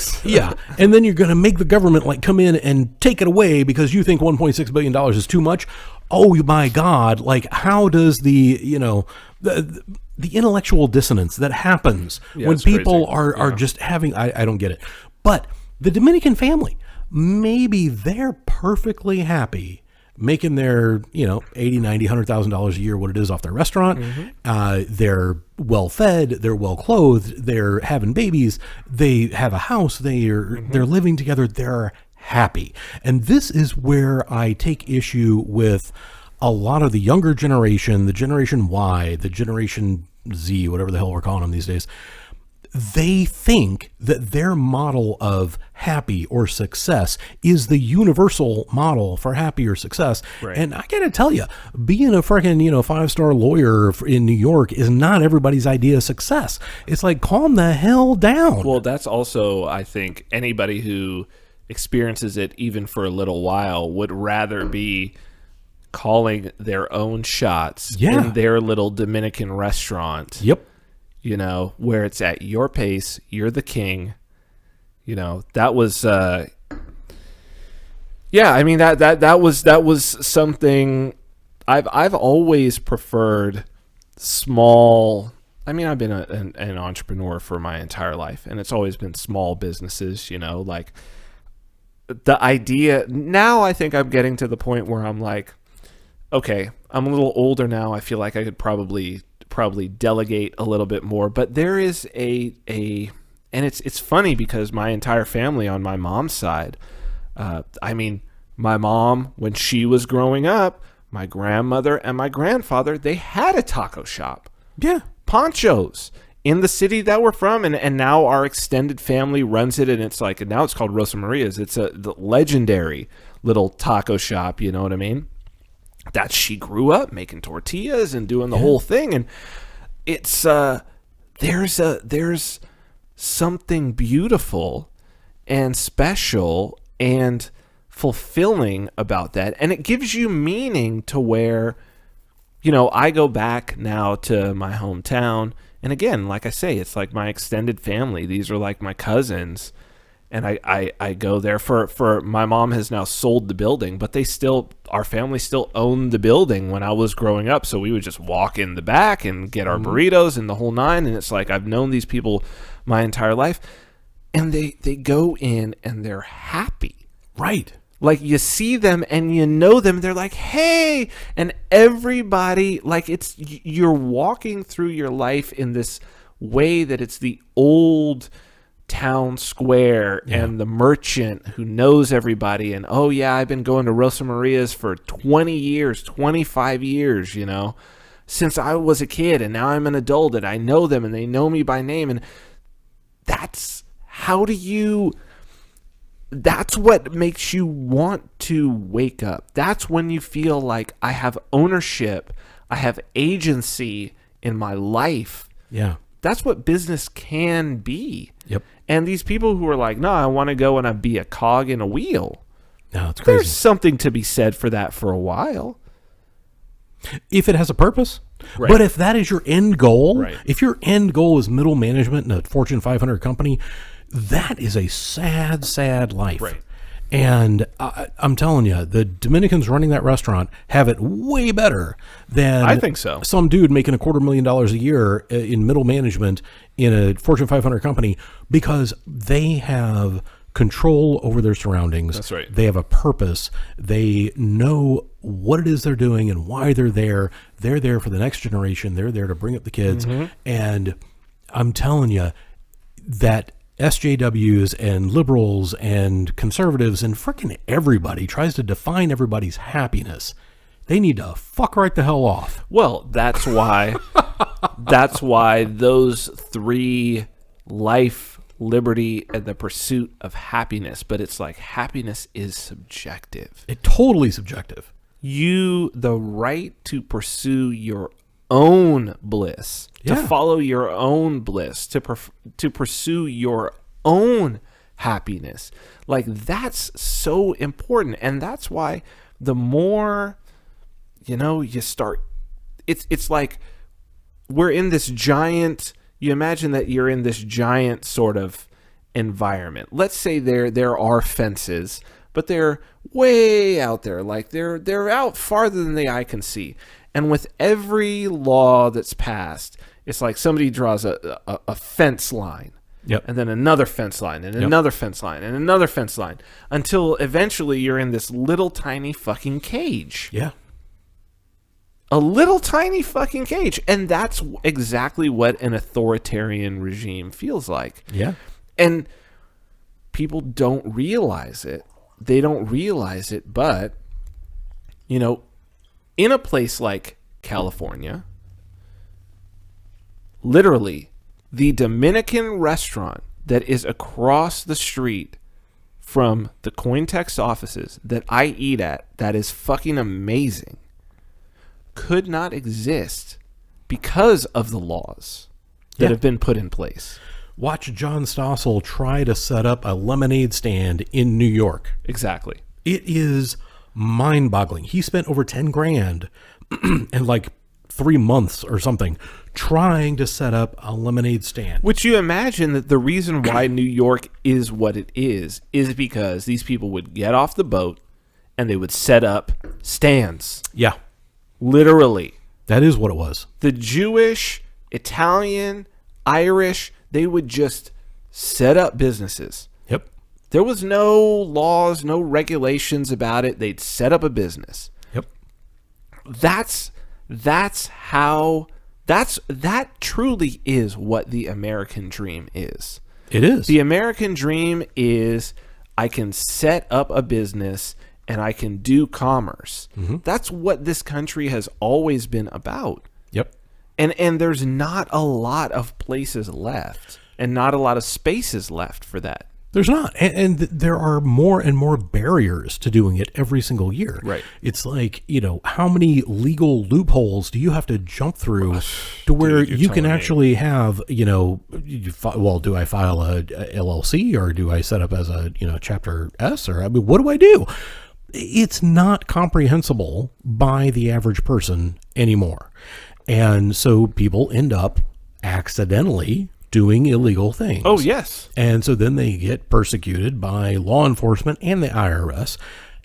and then you're gonna make the government come in and take it away because you think $1.6 billion is too much. Oh my God! Like, how does the intellectual dissonance that happens when people are just having? I don't get it. But the Dominican family, maybe they're perfectly happy making their, $80,000, $90,000, $100,000 a year, what it is, off their restaurant. Mm-hmm. They're well fed, they're well clothed, they're having babies, they have a house, they're living together, they're happy. And this is where I take issue with a lot of the younger generation, the Generation Y, the Generation Z, whatever the hell we're calling them these days. They think that their model of happy or success is the universal model for happy or success. Right. And I gotta tell you, being a freaking 5-star lawyer in New York is not everybody's idea of success. It's like, calm the hell down. Well, that's also, I think, anybody who experiences it even for a little while would rather be calling their own shots in their little Dominican restaurant. Yep. Where it's at your pace, you're the king. That was, I mean, that was something I've always preferred. Small. I mean, I've been an entrepreneur for my entire life, and it's always been small businesses. Like the idea. Now I think I'm getting to the point where I'm like, okay, I'm a little older now. I feel like I could probably delegate a little bit more, but there is and it's funny because my entire family on my mom's side, I mean, my mom, when she was growing up, my grandmother and my grandfather, they had a taco shop. Yeah. Ponchos in the city that we're from, and now our extended family runs it, and it's like, now it's called Rosa Maria's. It's the legendary little taco shop, you know what I mean? That she grew up making tortillas and doing the whole thing, and it's there's something beautiful and special and fulfilling about that, and it gives you meaning to where, I go back now to my hometown, and again, like I say, it's like my extended family. These are like my cousins. And I go there for my mom has now sold the building, but our family still owned the building when I was growing up. So we would just walk in the back and get our burritos and the whole nine. And it's like, I've known these people my entire life, and they go in and they're happy. Right. Like, you see them and you know them. They're like, hey, and everybody, like, you're walking through your life in this way that it's the old town square and the merchant who knows everybody, and oh yeah, I've been going to Rosa Maria's for 20 years, 25 years, you know, since I was a kid, and now I'm an adult and I know them and they know me by name. And that's what makes you want to wake up. That's when you feel like I have ownership, I have agency in my life. Yeah. That's what business can be. Yep. And these people who are like, no, I want to go and be a cog in a wheel. No, it's crazy. There's something to be said for that for a while. If it has a purpose. Right. But if that is your end goal, right. If your end goal is middle management in a Fortune 500 company, that is a sad, sad life. Right. And I'm telling you, the Dominicans running that restaurant have it way better than I think so. Some dude making $250,000 a year in middle management in a Fortune 500 company, because they have control over their surroundings. That's right. They have a purpose. They know what it is they're doing and why they're there. They're there for the next generation. They're there to bring up the kids. Mm-hmm. And I'm telling you that SJWs and liberals and conservatives and frickin' everybody tries to define everybody's happiness. They need to fuck right the hell off. Well, that's why those three: life, liberty, and the pursuit of happiness. But it's like happiness is subjective. It's totally subjective. The right to pursue your own bliss, to follow your own bliss, to pursue your own happiness. Like, that's so important. And that's why the more, you start, it's like we're in this giant, you imagine that you're in this giant sort of environment. Let's say there are fences, but they're way out there. Like they're out farther than the eye can see. And with every law that's passed, it's like somebody draws a fence line. Yep. And then another fence line, and another fence line, and another fence line, until eventually you're in this little tiny fucking cage. Yeah. A little tiny fucking cage. And that's exactly what an authoritarian regime feels like. Yeah. And people don't realize it. They don't realize it, but, in a place like California, literally, the Dominican restaurant that is across the street from the Cointex offices that I eat at, that is fucking amazing, could not exist because of the laws that have been put in place. Watch John Stossel try to set up a lemonade stand in New York. Exactly. It is mind-boggling. He spent over $10,000 in like 3 months or something trying to set up a lemonade stand. Which you imagine that the reason why New York is what it is because these people would get off the boat and they would set up stands. Yeah. Literally. That is what it was. The Jewish, Italian, Irish, they would just set up businesses. Yep. There was no laws, no regulations about it. They'd set up a business. Yep. That truly is what the American dream is. It is. The American dream is I can set up a business and I can do commerce. Mm-hmm. That's what this country has always been about. Yep. And there's not a lot of places left and not a lot of spaces left for that. There's not. And there are more and more barriers to doing it every single year. Right. It's like, how many legal loopholes do you have to jump through to where you can actually have, do I file a LLC or do I set up as a, Chapter S, or what do I do? It's not comprehensible by the average person anymore. And so people end up accidentally doing illegal things. Oh, yes. And so then they get persecuted by law enforcement and the IRS.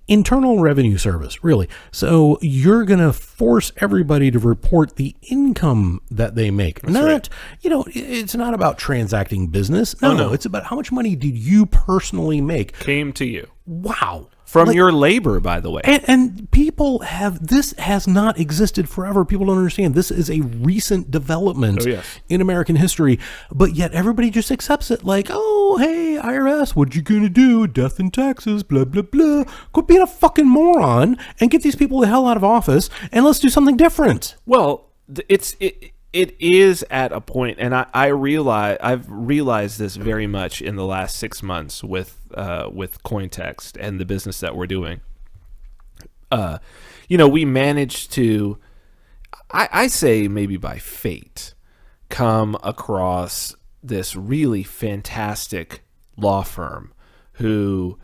Internal Revenue Service, really. So you're going to force everybody to report the income that they make. That's right. It's not about transacting business. No, it's about how much money did you personally make. Came to you. wow. From your labor, by the way. And people this has not existed forever. People don't understand. This is a recent development in American history, but yet everybody just accepts it like, oh, hey, IRS, what you gonna do? Death and taxes, blah, blah, blah. Quit being a fucking moron and get these people the hell out of office, and let's do something different. Well, it is at a point, and I've realized this very much in the last 6 months with Cointext and the business that we're doing. We managed to, I say maybe by fate, come across this really fantastic law firm who,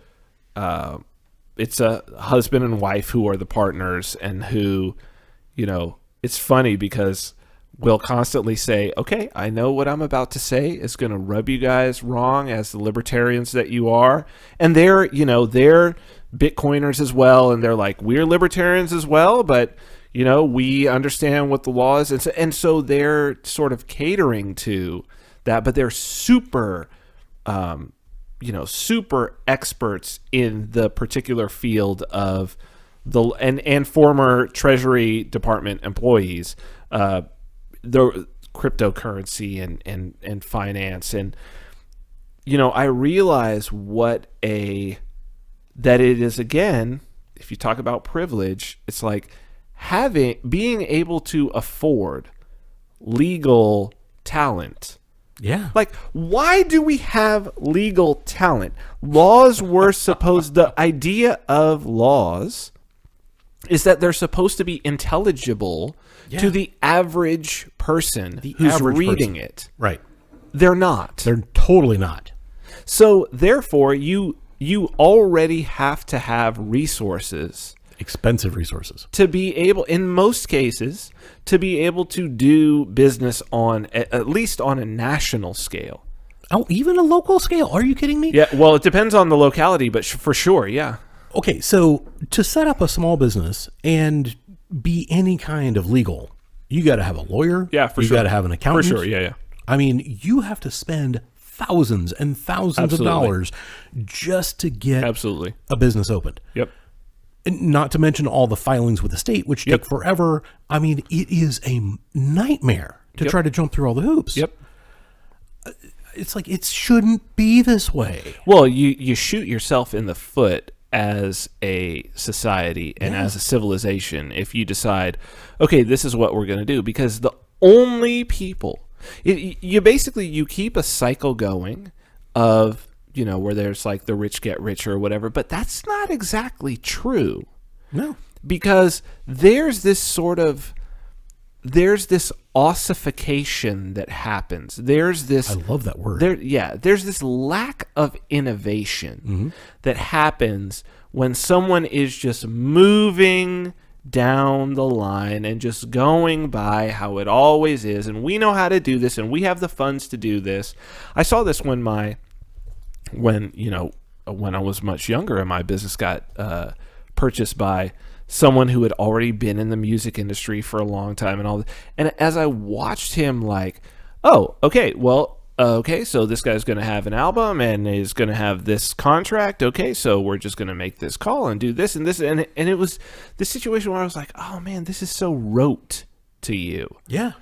it's a husband and wife who are the partners, and who, it's funny because we'll constantly say, okay, I know what I'm about to say is going to rub you guys wrong as the libertarians that you are. And they're Bitcoiners as well. And they're like, we're libertarians as well, but, we understand what the law is. And so they're sort of catering to that, but they're super, super experts in the particular field of and former Treasury Department employees, the cryptocurrency and finance. And, I realize that it is, again, if you talk about privilege, it's like being able to afford legal talent. Yeah. Like, why do we have legal talent? Laws were the idea of laws is that they're supposed to be intelligible to the average person who's reading it. Right. They're not. They're totally not. So therefore, you already have to have resources, expensive resources, to be able, in most cases, to be able to do business on at least on a national scale. Oh, even a local scale? Are you kidding me? Yeah. Well, it depends on the locality, but for sure, yeah. Okay, so to set up a small business and be any kind of legal, you got to have a lawyer. Yeah, for sure. You got to have an accountant. For sure, yeah. I mean, you have to spend thousands and thousands of dollars just to get a business opened. Yep. And not to mention all the filings with the state, which take forever. I mean, it is a nightmare to try to jump through all the hoops. Yep. It's like, it shouldn't be this way. Well, you shoot yourself in the foot as a society and as a civilization if you decide, okay, this is what we're going to do, because the only people you keep a cycle going of, where there's like the rich get richer or whatever, but that's not exactly true. No, because there's this ossification that happens. There's this, I love that word. There's this lack of innovation that happens when someone is just moving down the line and just going by how it always is, and we know how to do this, and we have the funds to do this. I saw this when I was much younger, and my business got purchased by someone who had already been in the music industry for a long time and all that. And as I watched him, like, oh, okay, well, okay, so this guy's going to have an album and is going to have this contract. Okay, so we're just going to make this call and do this and this. And it was this situation where I was like, oh, man, this is so rote to you. Yeah.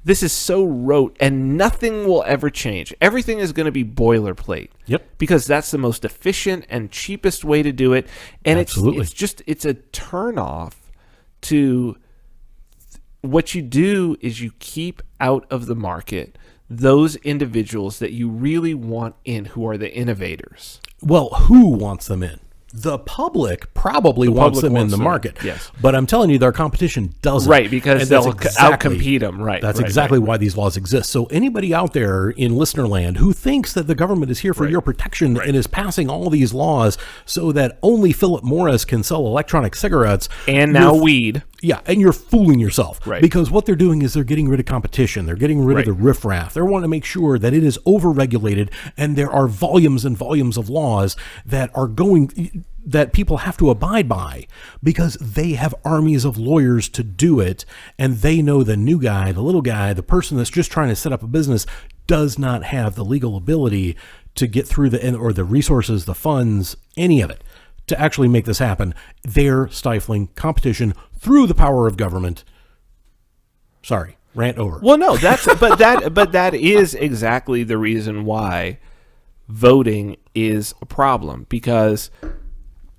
This is so rote, and nothing will ever change. Everything is going to be boilerplate. Yep. Because that's the most efficient and cheapest way to do it. And Absolutely. it's a turnoff to what you do is you keep out of the market those individuals that you really want in, who are the innovators. Well, who wants them in? The public probably wants them in the market. Yes. But I'm telling you, their competition doesn't. Right, because they'll outcompete them. Right. That's exactly why these laws exist. So anybody out there in listener land who thinks that the government is here for your protection and is passing all these laws so that only Philip Morris can sell electronic cigarettes. And now weed. Yeah, and you're fooling yourself. Right. Because what they're doing is they're getting rid of competition. They're getting rid of the riffraff. They want to make sure that it is overregulated, and there are volumes and volumes of laws that are that people have to abide by because they have armies of lawyers to do it, and they know the new guy, the little guy, the person that's just trying to set up a business does not have the legal ability to get through or the resources, the funds, any of it. to actually make this happen. They're stifling competition through the power of government. Sorry, rant over. Well, no, but that is exactly the reason why voting is a problem, because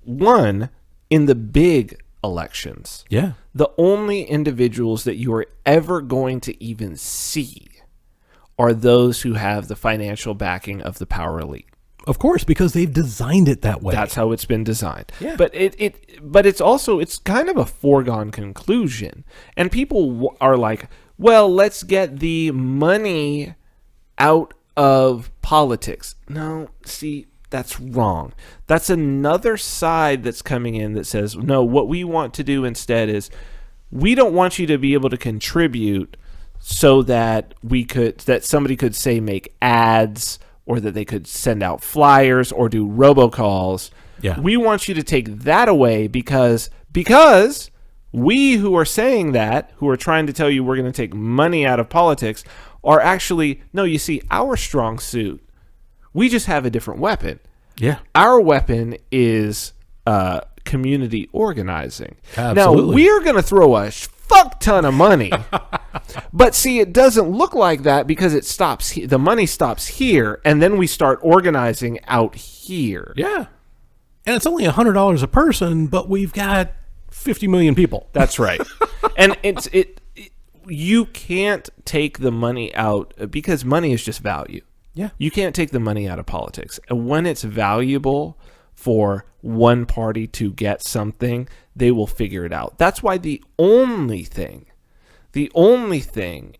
one, in the big elections, Yeah. the only individuals that you are ever going to even see are those who have the financial backing of the power elite. Of course, because they've designed it that way. That's how it's been designed. Yeah. But it's kind of a foregone conclusion. And people are like, well, let's get the money out of politics. No, see, that's wrong. That's another side that's coming in that says, no, what we want to do instead is we don't want you to be able to contribute so that somebody could, say, make ads, or that they could send out flyers or do robocalls. Yeah. We want you to take that away because we who are saying that, who are trying to tell you we're going to take money out of politics, are actually, no, you see, our strong suit, we just have a different weapon. Yeah. Our weapon is community organizing. Absolutely. Now, we're going to throw a fuck ton of money. But see, it doesn't look like that because it stops. The money stops here, and then we start organizing out here. Yeah. And it's only $100 a person, but we've got 50 million people. That's right. And you can't take the money out because money is just value. Yeah. You can't take the money out of politics. And when it's valuable for one party to get something, they will figure it out. That's why the only thing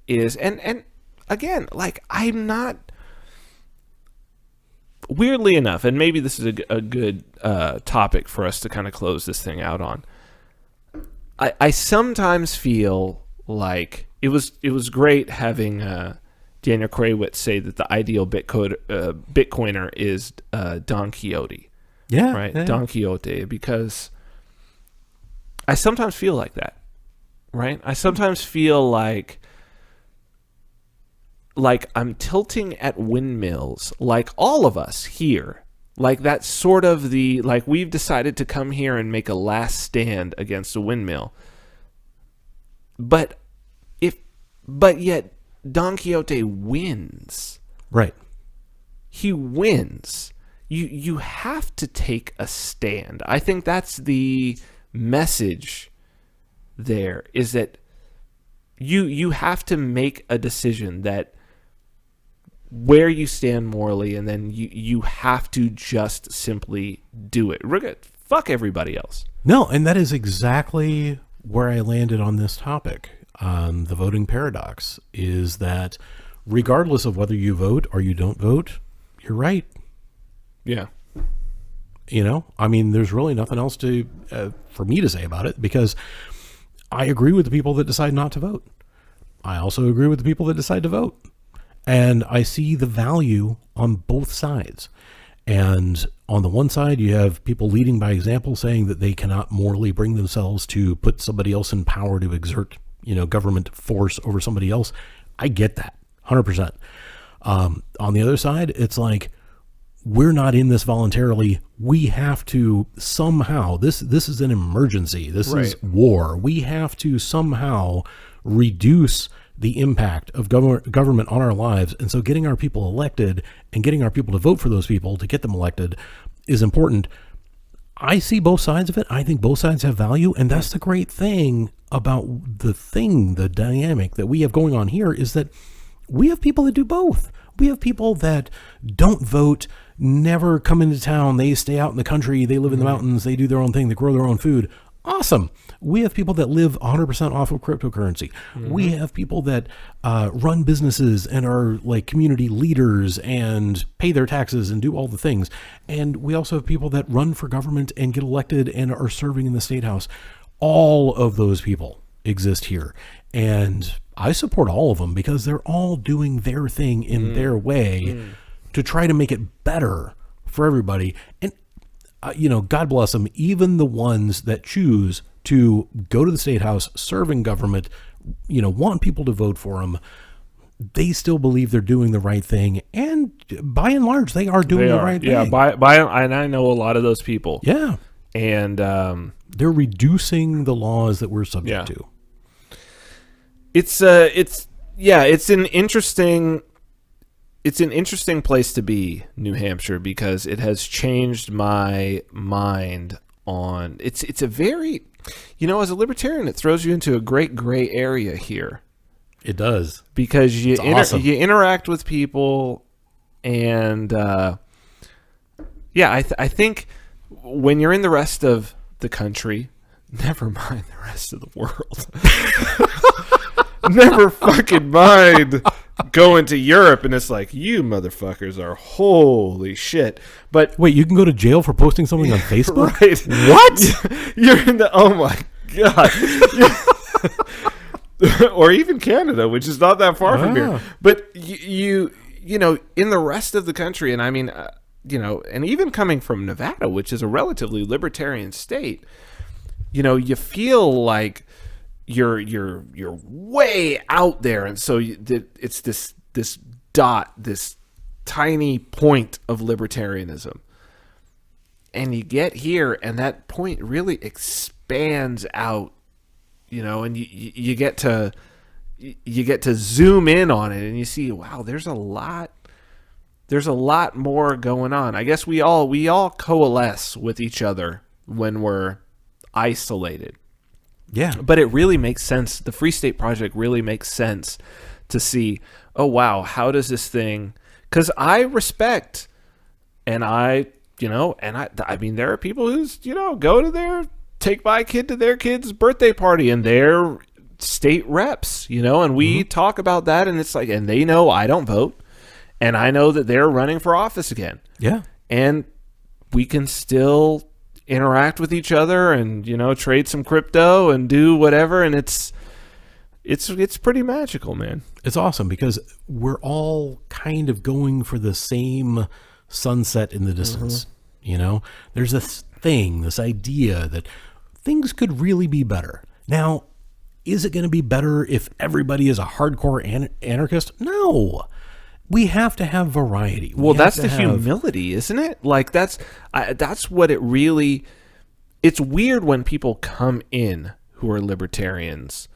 is, and again, like, I'm not, weirdly enough, and maybe this is a good topic for us to kind of close this thing out on. I sometimes feel like it was great having Daniel Krawitz say that the ideal Bitcoiner is Don Quixote. Yeah. Right? Yeah. Don Quixote, because I sometimes feel like that. Right? I sometimes feel like I'm tilting at windmills, like all of us here. Like that's sort of like we've decided to come here and make a last stand against a windmill. But yet Don Quixote wins. Right. He wins. You have to take a stand. I think that's the message there, is that you have to make a decision that where you stand morally, and then you have to just simply do it. Fuck everybody else. No, and that is exactly where I landed on this topic. The voting paradox is that regardless of whether you vote or you don't vote, you're right. Yeah. You know, I mean, there's really nothing else for me to say about it, because I agree with the people that decide not to vote. I also agree with the people that decide to vote. And I see the value on both sides. And on the one side, you have people leading by example, saying that they cannot morally bring themselves to put somebody else in power to exert, government force over somebody else. I get that, 100%. On the other side, it's like, we're not in this voluntarily. We have to somehow, this is an emergency. This is war. We have to somehow reduce the impact of government on our lives. And so getting our people elected and getting our people to vote for those people to get them elected is important. I see both sides of it. I think both sides have value. And that's the great thing about the dynamic that we have going on here, is that we have people that do both. We have people that don't vote, never come into town. They stay out in the country. They live in the mountains. They do their own thing. They grow their own food. Awesome. We have people that live 100% off of cryptocurrency. Mm-hmm. We have people that run businesses and are like community leaders and pay their taxes and do all the things. And we also have people that run for government and get elected and are serving in the state house. All of those people exist here. And I support all of them because they're all doing their thing in their way to try to make it better for everybody. And God bless them, even the ones that choose to go to the state house, serve in government, want people to vote for them. They still believe they're doing the right thing. And by and large, they are doing the right thing. Yeah, and I know a lot of those people. Yeah. And they're reducing the laws that we're subject to. It's an interesting place to be, New Hampshire, because it has changed my mind on it's a very, as a libertarian, it throws you into a great gray area here. It does, because you awesome. you interact with people, and I think when you're in the rest of the country, never mind the rest of the world. Never fucking mind going to Europe, and it's like, you motherfuckers are holy shit. But wait, you can go to jail for posting something on Facebook? Right. What? You're in the, oh my God. Or even Canada, which is not that far from here. But you in the rest of the country, and I mean, and even coming from Nevada, which is a relatively libertarian state, you feel like you're way out there, and so it's this dot, this tiny point of libertarianism, and you get here, and that point really expands out, and you get to zoom in on it, and you see, wow, there's a lot more going on. I guess we all coalesce with each other when we're isolated. Yeah. But it really makes sense. The Free State Project really makes sense to see, oh, wow, how does this thing... Because I respect, and I mean, there are people who's, take my kid to their kid's birthday party, and they're state reps, and we talk about that, and it's like, and they know I don't vote, and I know that they're running for office again. Yeah. And we can still interact with each other and trade some crypto and do whatever, and it's pretty magical, man. It's awesome because we're all kind of going for the same sunset in the distance. There's this idea that things could really be better. Now, is it going to be better if everybody is a hardcore anarchist? No. We have to have variety. Well, that's the humility, isn't it? Like that's what it really. It's weird when people come in who are libertarians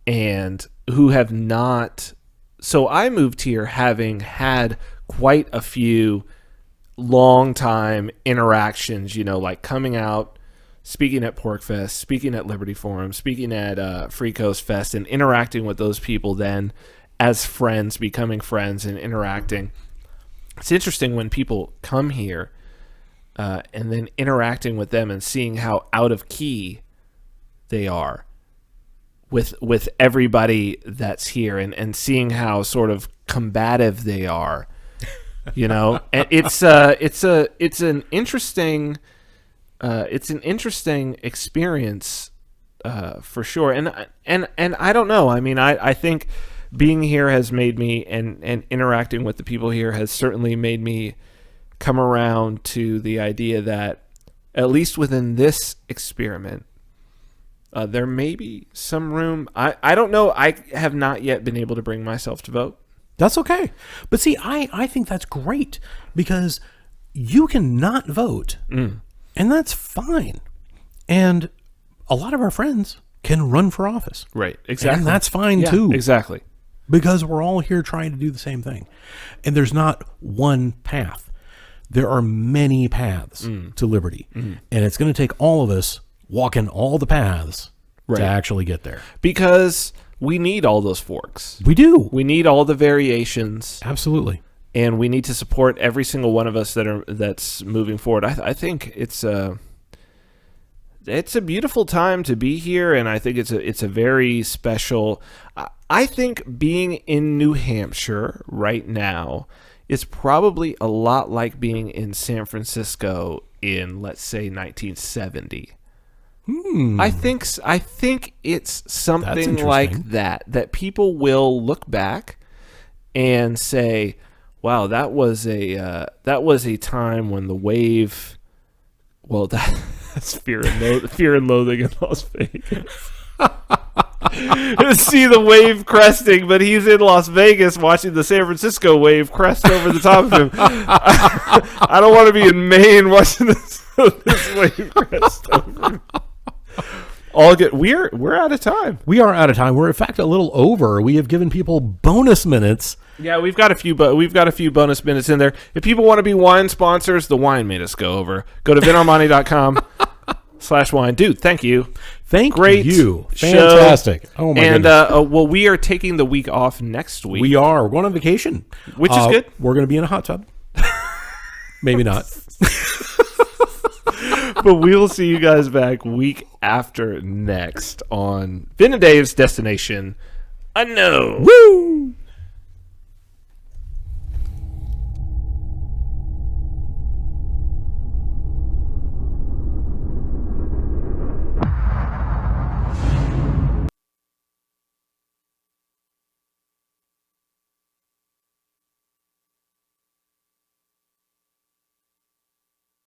and who have not. So I moved here having had quite a few long time interactions. Like coming out, speaking at Pork Fest, speaking at Liberty Forum, speaking at Free Coast Fest, and interacting with those people then as friends, becoming friends and interacting. It's interesting when people come here and then interacting with them and seeing how out of key they are with everybody that's here, and seeing how sort of combative they are. And it's an interesting experience for sure. And I don't know. I mean, I think being here has made me, and interacting with the people here has certainly made me come around to the idea that, at least within this experiment, there may be some room. I don't know. I have not yet been able to bring myself to vote. That's okay. But see, I think that's great, because you can not vote, and that's fine. And a lot of our friends can run for office. Right, exactly. And that's fine, too. Exactly. Because we're all here trying to do the same thing. And there's not one path. There are many paths to liberty. And it's going to take all of us walking all the paths to actually get there. Because we need all those forks. We do. We need all the variations. Absolutely. And we need to support every single one of us that's moving forward. I think it's a beautiful time to be here, and I think it's a very special. I think being in New Hampshire right now is probably a lot like being in San Francisco in, let's say, 1970. I think it's something like that people will look back and say, wow, that was a time when the wave. Well, that's Fear and Loathing in Las Vegas. see the wave cresting, but he's in Las Vegas watching the San Francisco wave crest over the top of him. I don't want to be in Maine watching this wave crest over him. We're out of time. We are out of time. We're in fact a little over. We have given people bonus minutes. Yeah, we've got a few bonus minutes in there. If people want to be wine sponsors, the wine made us go over. Go to vinarmani.com/wine. Dude, thank you. Great you. Show. Fantastic. Oh my goodness. And we are taking the week off next week. We are. We're going on vacation. Which is good. We're going to be in a hot tub. Maybe not. But we'll see you guys back week after next on Vin and Dave's Destination Unknown. Woo!